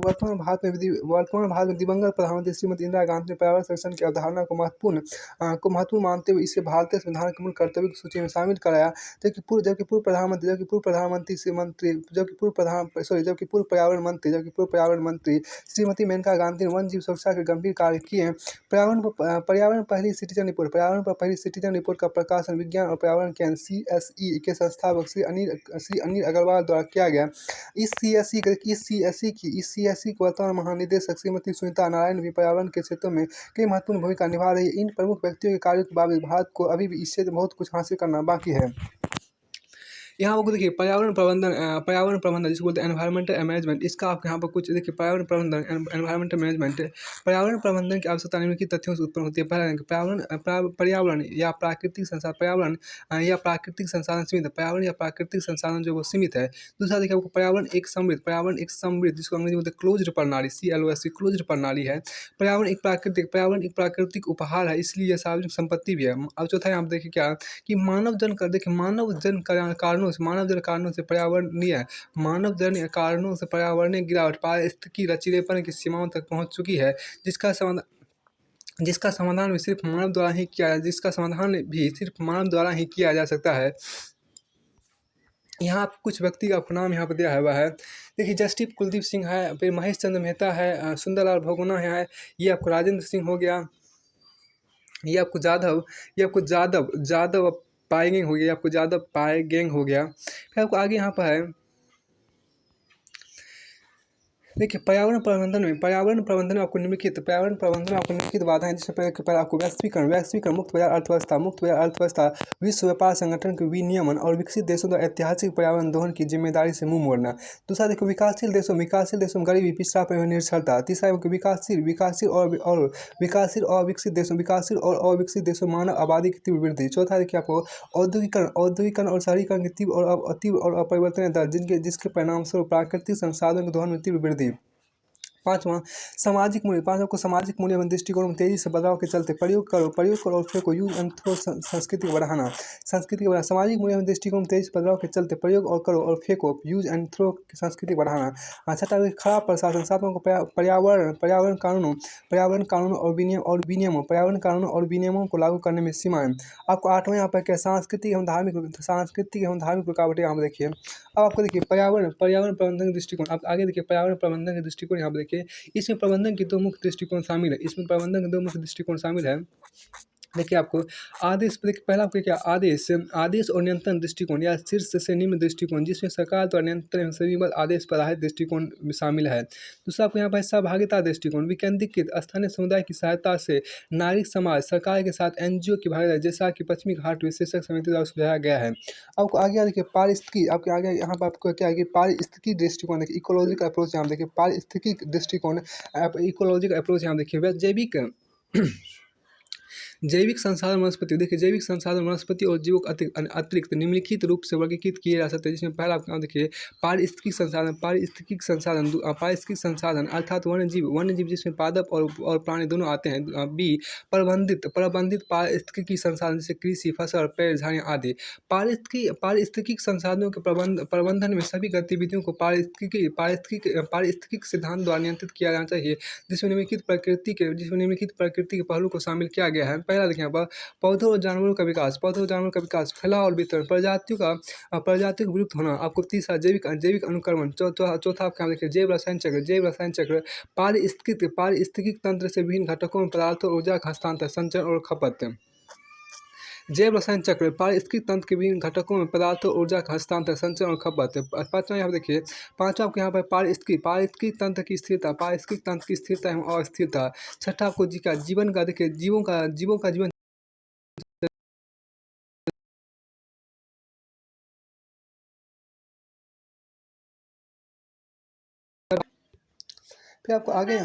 में दिवंगत प्रधानमंत्री श्रीमती इंदिरा गांधी ने पर्यावरण संरक्षण की अवधारणा को महत्वपूर्ण मानते हुए इसे भारतीय संविधान के मूल कर्तव्य की सूची में शामिल कराया। जबकि पूर्व पर्यावरण मंत्री श्रीमती मेनका गांधी ने वन जीव सुरक्षा के गंभीर कार्य किए। पर्यावरण पर पहली सिटीजन रिपोर्ट का प्रकाशन विज्ञान और पर्यावरण केंद्र CSE के संस्थापक श्री अनिल अग्रवाल द्वारा किया गया। इस CSE की वर्तमान महानिदेशक श्रीमती सुनीता नारायण भी पर्यावरण के क्षेत्र में कई महत्वपूर्ण भूमिका निभा रही है। इन प्रमुख व्यक्तियों के कार्यों के बावजूद भारत को अभी भी इससे बहुत कुछ हासिल करना बाकी है। यहाँ आपको देखिए पर्यावरण प्रबंधन जिसको बोलते हैं एनवायरमेंटल मैनेजमेंट, इसका आपके यहाँ पर कुछ देखिए एनवायरमेंटल मैनेजमेंट पर्यावरण प्रबंधन की आवश्यकता निम्नलिखित तथ्यों से उत्पन्न होती है। पर्यावरण या प्राकृतिक संसाधन सीमित है। पर्यावरण या प्राकृतिक संसाधन जो वो सीमित है। दूसरा देखिए आपको पर्यावरण एक समृद्ध जिसको अंग्रेजी में बोलते हैं क्लोज्ड प्रणाली, CLOS क्लोज्ड प्रणाली है। पर्यावरण एक प्राकृतिक उपहार है, इसलिए यह सार्वजनिक संपत्ति भी है। अब चौथा यहाँ आप देखिए क्या कि मानव जन कारणों से पर्यावरणीय गिरावट पारिस्थितिकी लचीलेपन की सीमाओं तक पहुंच चुकी है, जिसका समाधान भी सिर्फ मानव द्वारा ही किया जा सकता है। यहाँ कुछ व्यक्ति का नाम यहाँ पर दिया हुआ है। देखिए जस्टिस कुलदीप सिंह है, फिर महेश चंद्र मेहता है, सुंदरलाल बहुगुणा है, ये आपको राजेंद्र सिंह हो गया, ये आपको जादव पायेंग हो गया, आपको जादव पायेंग हो गया। फिर आपको आगे यहाँ पर है देखिए पर्यावरण प्रबंधन में आपको निम्नलिखित बाधाएं हैं, जिसमें पहले आपको वैश्वीकरण, मुक्त बाजार अर्थव्यवस्था, विश्व व्यापार संगठन के विनियमन और विकसित देशों द्वारा ऐतिहासिक पर्यावरण दोहन की जिम्मेदारी से मुंह मोड़ना। दूसरा देखो विकासशील देशों में गरीबी, पिछड़ापन एवं निरक्षरता। तीसरा विकासशील और अविकसित देशों में मानव आबादी की तीव्र वृद्धि। चौथा देखिए आपको औद्योगिकरण और शहरीकरण की तीव्र और अपरिवर्तनीय दर, जिसके परिणाम स्वरूप प्राकृतिक संसाधनों के दोहन में तीव्र वृद्धि। पांचवा को सामाजिक मूल्य एवं दृष्टिकोण में तेजी से बदलाव के चलते प्रयोग करो और फेंको, यूज एंड थ्रो संस्कृति को बढ़ाना। सामाजिक मूल्य एवं दृष्टिकोण में तेजी से बदलाव के चलते प्रयोग और करो और फेंको, यूज एंड थ्रो संस्कृति को बढ़ाना। छठा खराब प्रशासन, सातवां को पर्यावरण कानूनों और विनियमों को लागू करने में सीमाएं। आपको आठवां यहाँ पर क्या सांस्कृतिक एवं धार्मिक रुकावटें यहाँ पर देखिए। अब आपको देखिए पर्यावरण प्रबंधन के दृष्टिकोण, आप आगे देखिए पर्यावरण प्रबंधन के दृष्टिकोण यहाँ पर देखिए। इसमें प्रबंधन की दो मुख्य दृष्टिकोण शामिल है। देखिए आपको आदेश, पहला आपको क्या आदेश और नियंत्रण दृष्टिकोण या शीर्ष से निम्न दृष्टिकोण, जिसमें सरकार द्वारा नियंत्रण एवं सभी आदेश पर आधारित दृष्टिकोण शामिल है। दूसरा आपको यहाँ पर सहभागिता दृष्टिकोण, विकेंद्रीकृत स्थानीय समुदाय की सहायता से नागरिक समाज, सरकार के साथ NGO की भागीदारी, जैसा कि पश्चिमी घाट विशेषज्ञ समिति द्वारा सुझाया गया है। आपको आगे देखिए पारिस्थितिकी, आपके आगे यहाँ पर आपको क्या है पारिस्थितिकी दृष्टिकोण देखिए, इकोलॉजिकल अप्रोच यहाँ देखिए, पारिस्थितिकी दृष्टिकोण इकोलॉजिकल अप्रोच यहाँ देखिए। जैविक संसाधन वनस्पति, देखिए जैविक संसाधन वनस्पति और जीवों को अतिरिक्त निम्नलिखित रूप से वर्गीकृत किए जा सकते हैं, जिसमें पहला आप देखिए पारिस्थितिक संसाधन अर्थात वन्य जीव जिसमें पादप और प्राणी दोनों आते हैं। बी प्रबंधित पारिस्थितिक संसाधन, जैसे कृषि, फसल, पेड़, झाड़ियाँ आदि। पारिस्थितिक संसाधनों के प्रबंधन में सभी गतिविधियों को पारिस्थितिक सिद्धांत द्वारा नियंत्रित किया जाना चाहिए, जिसमें निम्नलिखित प्रकृति के पहलू को शामिल किया गया है। पहला देखिए यहाँ पर पौधों और जानवरों का विकास, फैलाव और वितरण, प्रजातियों का विलुप्त होना। आपको तीसरा जैविक अनुक्रमण। चौथा आपका देखिए जैव रसायन चक्र, पारिस्थितिक तंत्र से विभिन्न घटकों में पदार्थों और ऊर्जा का हस्तांतरण, संचरण और खपत। जैव रसायन चक्र, पारिस्थितिक तंत्र के विभिन्न घटकों में पदार्थों, ऊर्जा का हस्तांतरण, संचरण और खपत। पांचवा यहाँ देखिए, पांचवा आपको यहाँ पर पारिस्थितिक तंत्र की स्थिरता एवं अस्थिरता। छठा आपको जीवन का देखिए, जीवों का जीवन। फिर आपको आगे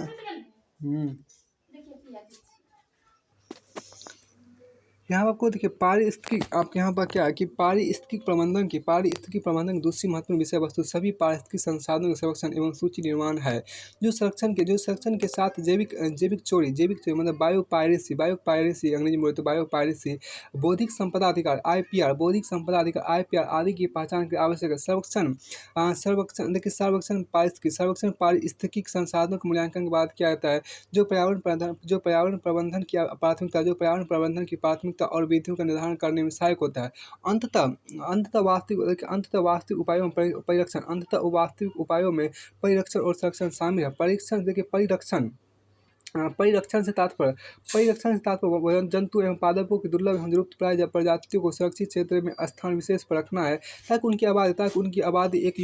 यहाँ आपको देखिए आपके यहाँ पर क्या है कि पारिस्थितिक प्रबंधन की दूसरी महत्वपूर्ण विषय वस्तु सभी पारिस्थितिक संसाधनों के संरक्षण एवं सूची निर्माण है, जो संरक्षण के साथ जैविक चोरी मतलब बायोपायरेसी अंग्रेजी में बोले तो बायोपायरेसी, बौद्धिक संपदा अधिकार IPR आदि की पहचान के आवश्यक है। सर्वेक्षण पारिस्थितिक संसाधनों के मूल्यांकन के बाद किया जाता है, जो पर्यावरण प्रबंधन की प्राथमिकता और विधियों का निर्धारण करने में सहायक होता है। अंततः वास्तविक उपायों में परिरक्षण और संरक्षण शामिल है। परिरक्षण से तात्पर्य जंतु एवं पादपों की दुर्लभ एवं विलुप्त प्राय प्रजातियों को सुरक्षित क्षेत्र में स्थान विशेष पर रखना है, ताकि उनकी आबादी एक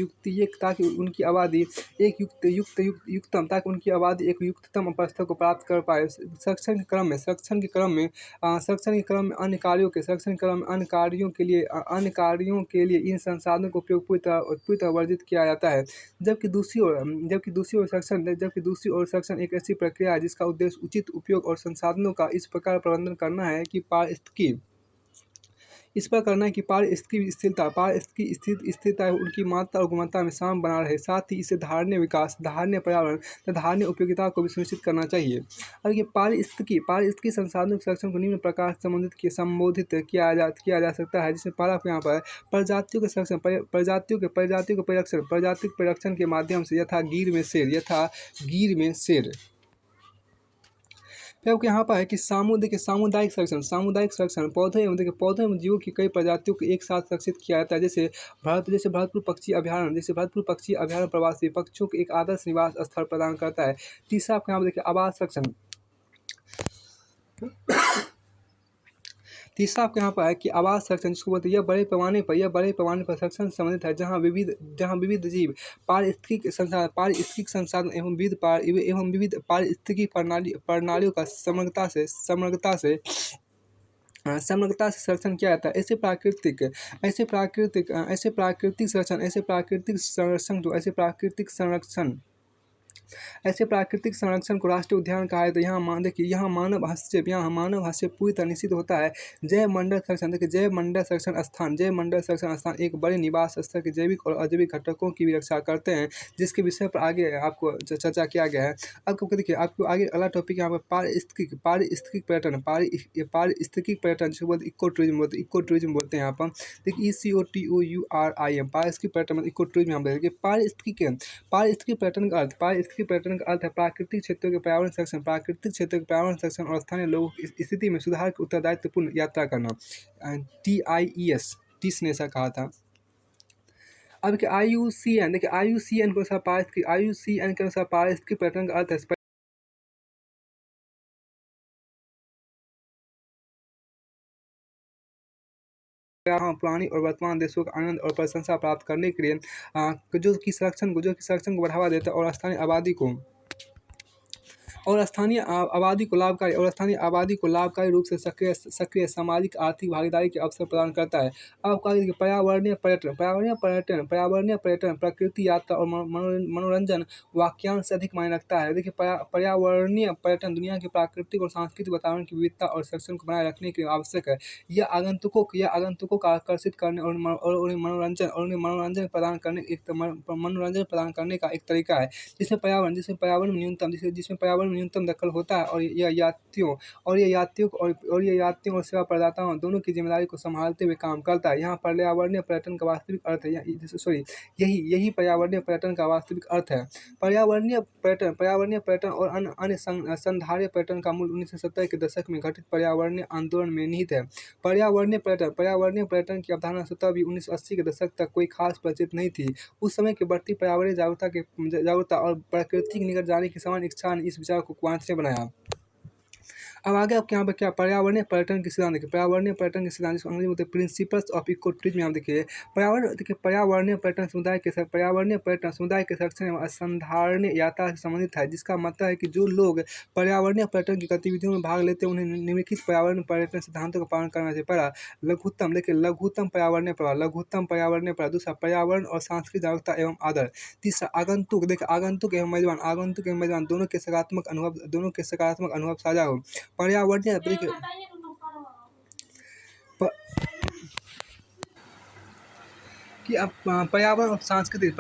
युक्ततम स्तर को प्राप्त कर पाए। संरक्षण के क्रम में अन्य कार्यों के लिए इन संसाधनों का उपयोग पूरी तरह वर्जित किया जाता है। जबकि दूसरी ओर संरक्षण एक ऐसी प्रक्रिया है जिसका उद्देश्य उचित उपयोग और संसाधनों का इस प्रकार प्रबंधन करना है कि पारिस्थितिकी स्थिरता उनकी मात्रा और गुणवत्ता में साम बना रहे, साथ ही इसे धारणीय विकास, धारणीय पर्यावरण तथा धारणीय उपयोगिता को भी सुनिश्चित करना चाहिए। और ये पारिस्थितिकी संसाधनों के संरक्षण को निम्न प्रकार संबोधित किया जा सकता है, जिसमें पहला यहाँ पर प्रजातियों के संरक्षण, प्रजातियों के परिरक्षण के माध्यम से, यथा गिर में शेर। फिर आपको यहाँ पर है कि सामुदायिक संरक्षण पौधों एवं जीवों की कई प्रजातियों को एक साथ संरक्षित किया जाता है, जैसे भरतपुर पक्षी अभ्यारण्य प्रवासी पक्षियों को एक आदर्श निवास स्थल प्रदान करता है। तीसरा आपको यहाँ पर देखिए आवास संरक्षण। तीसरा आपके यहाँ पर है कि आवास संरक्षण, जिसको बोलते हैं यह बड़े पैमाने पर संरक्षण से संबंधित है, जहाँ विविध जीव पारिस्थितिक संसाधन एवं विविध पारिस्थितिक प्रणालियों का समग्रता से संरक्षण किया जाता है। ऐसे प्राकृतिक संरक्षण को राष्ट्रीय उद्यान कहा जाता है। यहाँ मानव हस्तक्षेप पूरी तरह निषिद्ध होता है। जैव मंडल संरक्षण स्थान एक बड़े निवास स्थल के जैविक और अजैविक घटकों की भी रक्षा करते हैं, जिसके विषय पर आगे आपको चर्चा किया गया है। अब देखिए, आपको आगे अगला टॉपिक यहाँ पर पारिस्थितिक पर्यटन, जिसको बोलते इको टूरिज्म बोलते हैं यहाँ पर। देखिए ECOTOURIM, पारिस्थितिक पर्यटन मतलब इको टूरिज्म यहाँ पर। देखिए पारिस्थितिक पर्यटन का अर्थ है प्राकृतिक क्षेत्रों के पर्यावरण संरक्षण और स्थानीय लोगों की स्थिति में सुधार की उत्तरदायित्वपूर्ण यात्रा करना। TIES ने ऐसा कहा था। अब देखिए IUCN के अनुसार पारिस्थितिक पर्यटन का अर्थ है पुरानी और वर्तमान देशों का आनंद और प्रशंसा प्राप्त करने के लिए जो कि संरक्षण को बढ़ावा देता है और स्थानीय आबादी को लाभकारी रूप से सक्रिय सामाजिक आर्थिक भागीदारी के अवसर प्रदान करता है। अब पर्यावरणीय पर्यटन प्रकृति यात्रा और मनोरंजन वाक्यांश से अधिक मायने रखता है। देखिए पर्यावरणीय पर्यटन दुनिया के प्राकृतिक और सांस्कृतिक वातावरण की विविधता और संरक्षण को बनाए रखने के लिए आवश्यक है। यह आगंतुकों को आकर्षित करने और उन्हें मनोरंजन प्रदान करने का एक तरीका है, जिसमें पर्यावरण में न्यूनतम दखल होता है और यह यात्रियों और सेवा प्रदाताओं दोनों की जिम्मेदारी को संभालते हुए काम करता है। यहाँ पर्यावरणीय पर्यटन का वास्तविक अर्थ है, यही पर्यावरणीय पर्यटन का वास्तविक अर्थ है। पर्यावरणीय पर्यटन और अन्य संधार्य पर्यटन का मूल 1970 के दशक में घटित पर्यावरणीय आंदोलन में निहित है। पर्यावरणीय पर्यटन की अवधारणा स्वतः भी 1980 के दशक तक कोई खास परिचित नहीं थी। उस समय की बढ़ती पर्यावरणीय जागरूकता और प्रकृति के निकट जाने की सामान्य इच्छा ने इस विचार को वांछनीय बनाया। अब आगे आपके यहाँ पर क्या पर्यावरणीय पर्यटन के सिद्धांत देखिए। पर्यावरणीय पर्यटन के सिद्धांत, जिसको अंग्रेजी में बोलते हैं प्रिंसिपल्स ऑफ इको टूरिज्म। यहाँ देखिए पर्यावरणीय पर्यटन समुदाय के संरक्षण एवं असंधारणीय यात्रा से संबंधित है, जिसका मतलब है कि जो लोग पर्यावरणीय पर्यटन की गतिविधियों में भाग लेते हैं उन्हें निम्नलिखित पर्यावरण पर्यटन सिद्धांतों का पालन करना चाहिए। पहला लघुत्तम पर्यावरणीय प्रभाव। दूसरा पर्यावरण और सांस्कृतिक जागरूकता एवं आदर। तीसरा आगंतुक एवं मेजबान दोनों के सकारात्मक अनुभव साझा हो। पर्यावरणीय कि अब पर्यावरण और सांस्कृतिक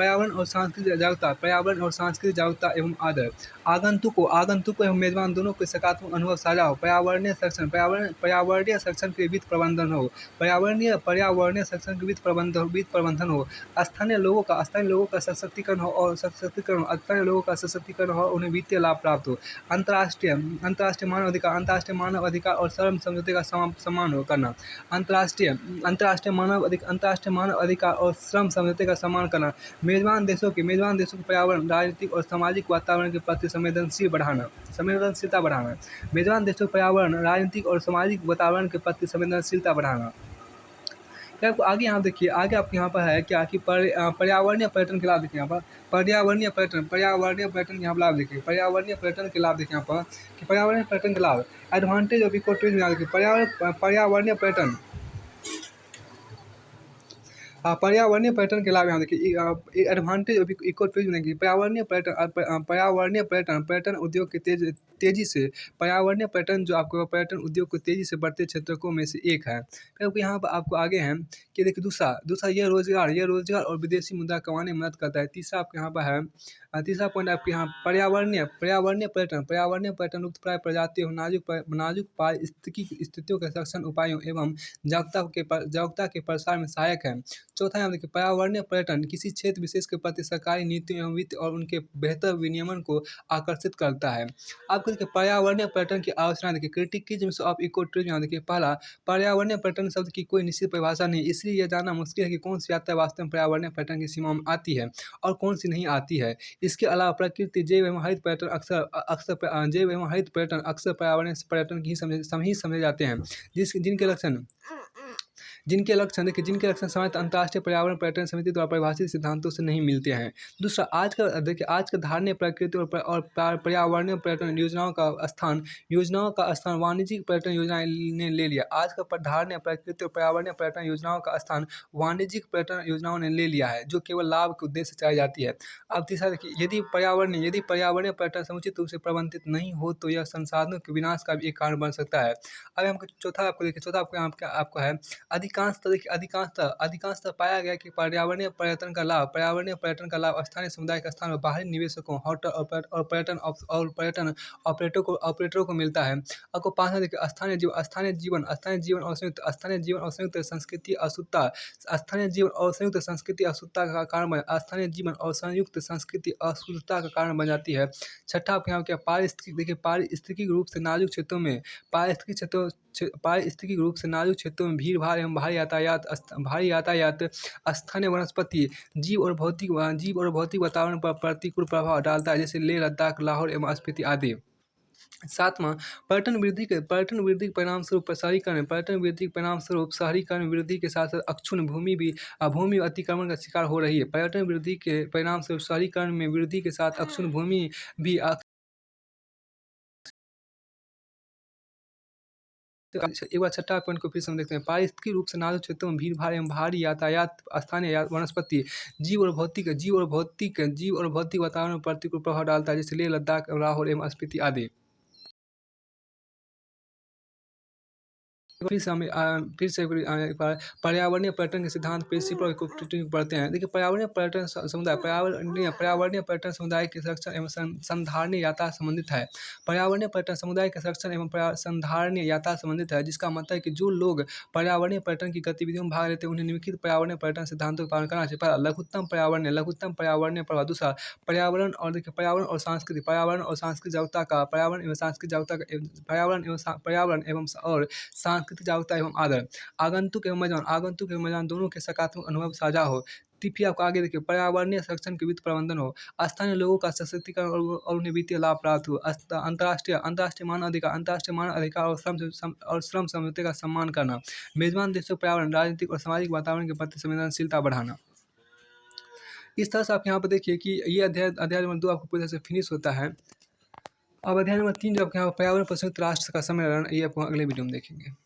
जागरूकता एवं आदर। आगंतुक एवं मेजबान दोनों के सकारात्मक अनुभव साझा हो। पर्यावरणीय संरक्षण के वित्त प्रबंधन हो। स्थानीय लोगों का सशक्तिकरण हो और उन्हें वित्तीय लाभ प्राप्त हो। अंतर्राष्ट्रीय मानव अधिकार और श्रम समझौते का सम्मान करना। अंतर्राष्ट्रीय मानव अधिकार और श्रम समझौते का सम्मान करना। मेजबान देशों के पर्यावरण, राजनीतिक और सामाजिक वातावरण के प्रति संवेदनशीलता बढ़ाना। मेजबान देशों के पर्यावरण, राजनीतिक और सामाजिक वातावरण के प्रति संवेदनशीलता बढ़ाना। आपको आगे यहाँ देखिए, आगे आपके यहाँ पर है क्या कि पर्यावरणीय पर्यटन के लाभ देखिए। यहाँ पर पर्यावरणीय पर्यटन यहाँ लाभ देखिए। पर्यावरणीय पर्यटन के लाभ देखिए यहाँ पर कि पर्यावरणीय पर्यटन के लाभ, एडवांटेज ऑफ इको टूरिज्म यहाँ देखिए। पर्यावरणीय पर्यटन के लाभ यहाँ देखिए। एडवांटेज ऑफ इको टूरिज्म देखिए। पर्यावरणीय पर्यटन उद्योग के तेजी से पर्यावरणीय पर्यटन जो आपको पर्यटन उद्योग को तेजी से बढ़ते क्षेत्रों में से एक है। क्योंकि यहाँ पर आपको आगे है कि देखिए दूसरा ये रोजगार और विदेशी मुद्रा कमाने में मदद करता है। तीसरा आपके यहाँ पर है, तीसरा पॉइंट आपके यहाँ पर्यावरणीय पर्यटन लुप्तप्राय प्रजातियों, नाजुक पारिस्थितिकी स्थितियों के संरक्षण उपायों एवं जागरूकता के प्रसार में सहायक है। चौथा यहाँ देखिए, पर्यावरणीय पर्यटन किसी क्षेत्र विशेष के प्रति सरकारी नीतियों एवं वित्त और उनके बेहतर विनियमन को आकर्षित करता है। आपको देखिए पर्यावरणीय पर्यटन की आवश्यकता देखिए। क्रिटिसिज्म ऑफ इको टूरिज्म यहाँ देखिए। पहला, पर्यावरणीय पर्यटन शब्द की कोई निश्चित परिभाषा नहीं, इसलिए यह जानना मुश्किल है कि कौन सी यात्रा वास्तव में पर्यावरणीय पर्यटन की सीमा में आती है और कौन सी नहीं आती है। इसके अलावा प्रकृति, जैव एवं हरित पर्यटन जैव एवं हरित पर्यटन अक्सर पर्यावरण पर्यटन की ही समझे जाते हैं, जिनके लक्षण समेत अंतर्राष्ट्रीय पर्यावरण पर्यटन समिति द्वारा परिभाषित सिद्धांतों से नहीं मिलते हैं। दूसरा, आज का धारणीय प्रकृति और पर्यावरणीय पर्यटन योजनाओं का स्थान वाणिज्यिक पर्यटन योजनाएं ने ले लिया। आज का धारणीय प्रकृति और पर्यावरणीय पर्यटन योजनाओं का स्थान वाणिज्यिक पर्यटन योजनाओं ने ले लिया है, जो केवल लाभ के उद्देश्य से चलाई जाती है। अब तीसरा देखिए, यदि पर्यावरणीय पर्यटन समुचित रूप से प्रबंधित नहीं हो तो यह संसाधनों के विनाश का भी एक कारण बन सकता है। अब हमको चौथा आपको है, अधिकांशतः पाया गया कि पर्यावरणीय पर्यटन का लाभ स्थानीय समुदाय के स्थान में बाहरी निवेशकों, होटल और पर्यटन ऑपरेटरों को मिलता है। आपको पाँचवां देखिए, स्थानीय जीवन और संयुक्त संस्कृति अशुद्धता का कारण बन जाती है। छठा आपके यहाँ क्या, पारिस्थितिक रूप से नाजुक क्षेत्रों में भीड़-भाड़ एवं भारी यातायात स्थानीय वनस्पति, जीव और भौतिक वातावरण पर प्रतिकूल प्रभाव डालता है, जैसे लेह लद्दाख, लाहौर एवं स्पीति आदि। सातवां, पर्यटन वृद्धि के परिणामस्वरूप शहरीकरण वृद्धि के साथ साथ अक्षुण्ण भूमि अतिक्रमण का शिकार हो रही है। पर्यटन वृद्धि के परिणामस्वरूप शहरीकरण में वृद्धि के साथ अक्षुण्ण भूमि भी एक बार छठा पॉइंट को फिर से हम देखते हैं। पारिस्थितिक रूप से नाजुक क्षेत्रों में भीड़-भाड़ एवं भारी यातायात स्थानीय वनस्पति, जीव और भौतिक वातावरण पर प्रतिकूल प्रभाव डालता है, जैसे लेह लद्दाख, लाहौर एवं स्पीति आदि। फिर से एक बार पर्यावरणीय पर्यटन के सिद्धांत प्रिंसिपल को पढ़ते हैं। देखिए, पर्यावरणीय पर्यटन समुदाय के संरक्षण एवं संधारणीय यात्रा संबंधित है। पर्यावरणीय पर्यटन समुदाय के संरक्षण एवं संधारणीय यात्रा संबंधित है, जिसका मतलब है कि जो लोग पर्यावरणीय पर्यटन की गतिविधियों में भाग लेते हैं उन्हें निम्नलिखित पर्यावरणीय पर्यटन सिद्धांतों का पालन करना चाहिए। पहला, लघुत्तम पर्यावरणीय प्रभाव। दूसरा, पर्यावरण और सांस्कृतिक जागरूकता एवं आदर। आगंतुक एवं मेजबान दोनों के सकारात्मक अनुभव साझा हो। फिर आपको आगे देखिए, पर्यावरणीय संरक्षण के वित्त प्रबंधन हो। स्थानीय लोगों का सशक्तिकरण और उन्हें वित्तीय लाभ प्राप्त हो। अंतर्राष्ट्रीय मानव अधिकार और श्रम समझौते का सम्मान करना। मेजबान देशों पर्यावरण, राजनीतिक और सामाजिक वातावरण के प्रति संवेदनशीलता बढ़ाना। इस तरह से आप यहाँ पर देखिए कि ये अध्याय नंबर 2 आपको पूरी तरह से फिनिश होता है। अब अध्याय नंबर 3 जो आपके यहाँ पर्यावरण पर संयुक्त राष्ट्र का सम्मेलन, ये आपको अगले वीडियो में देखेंगे।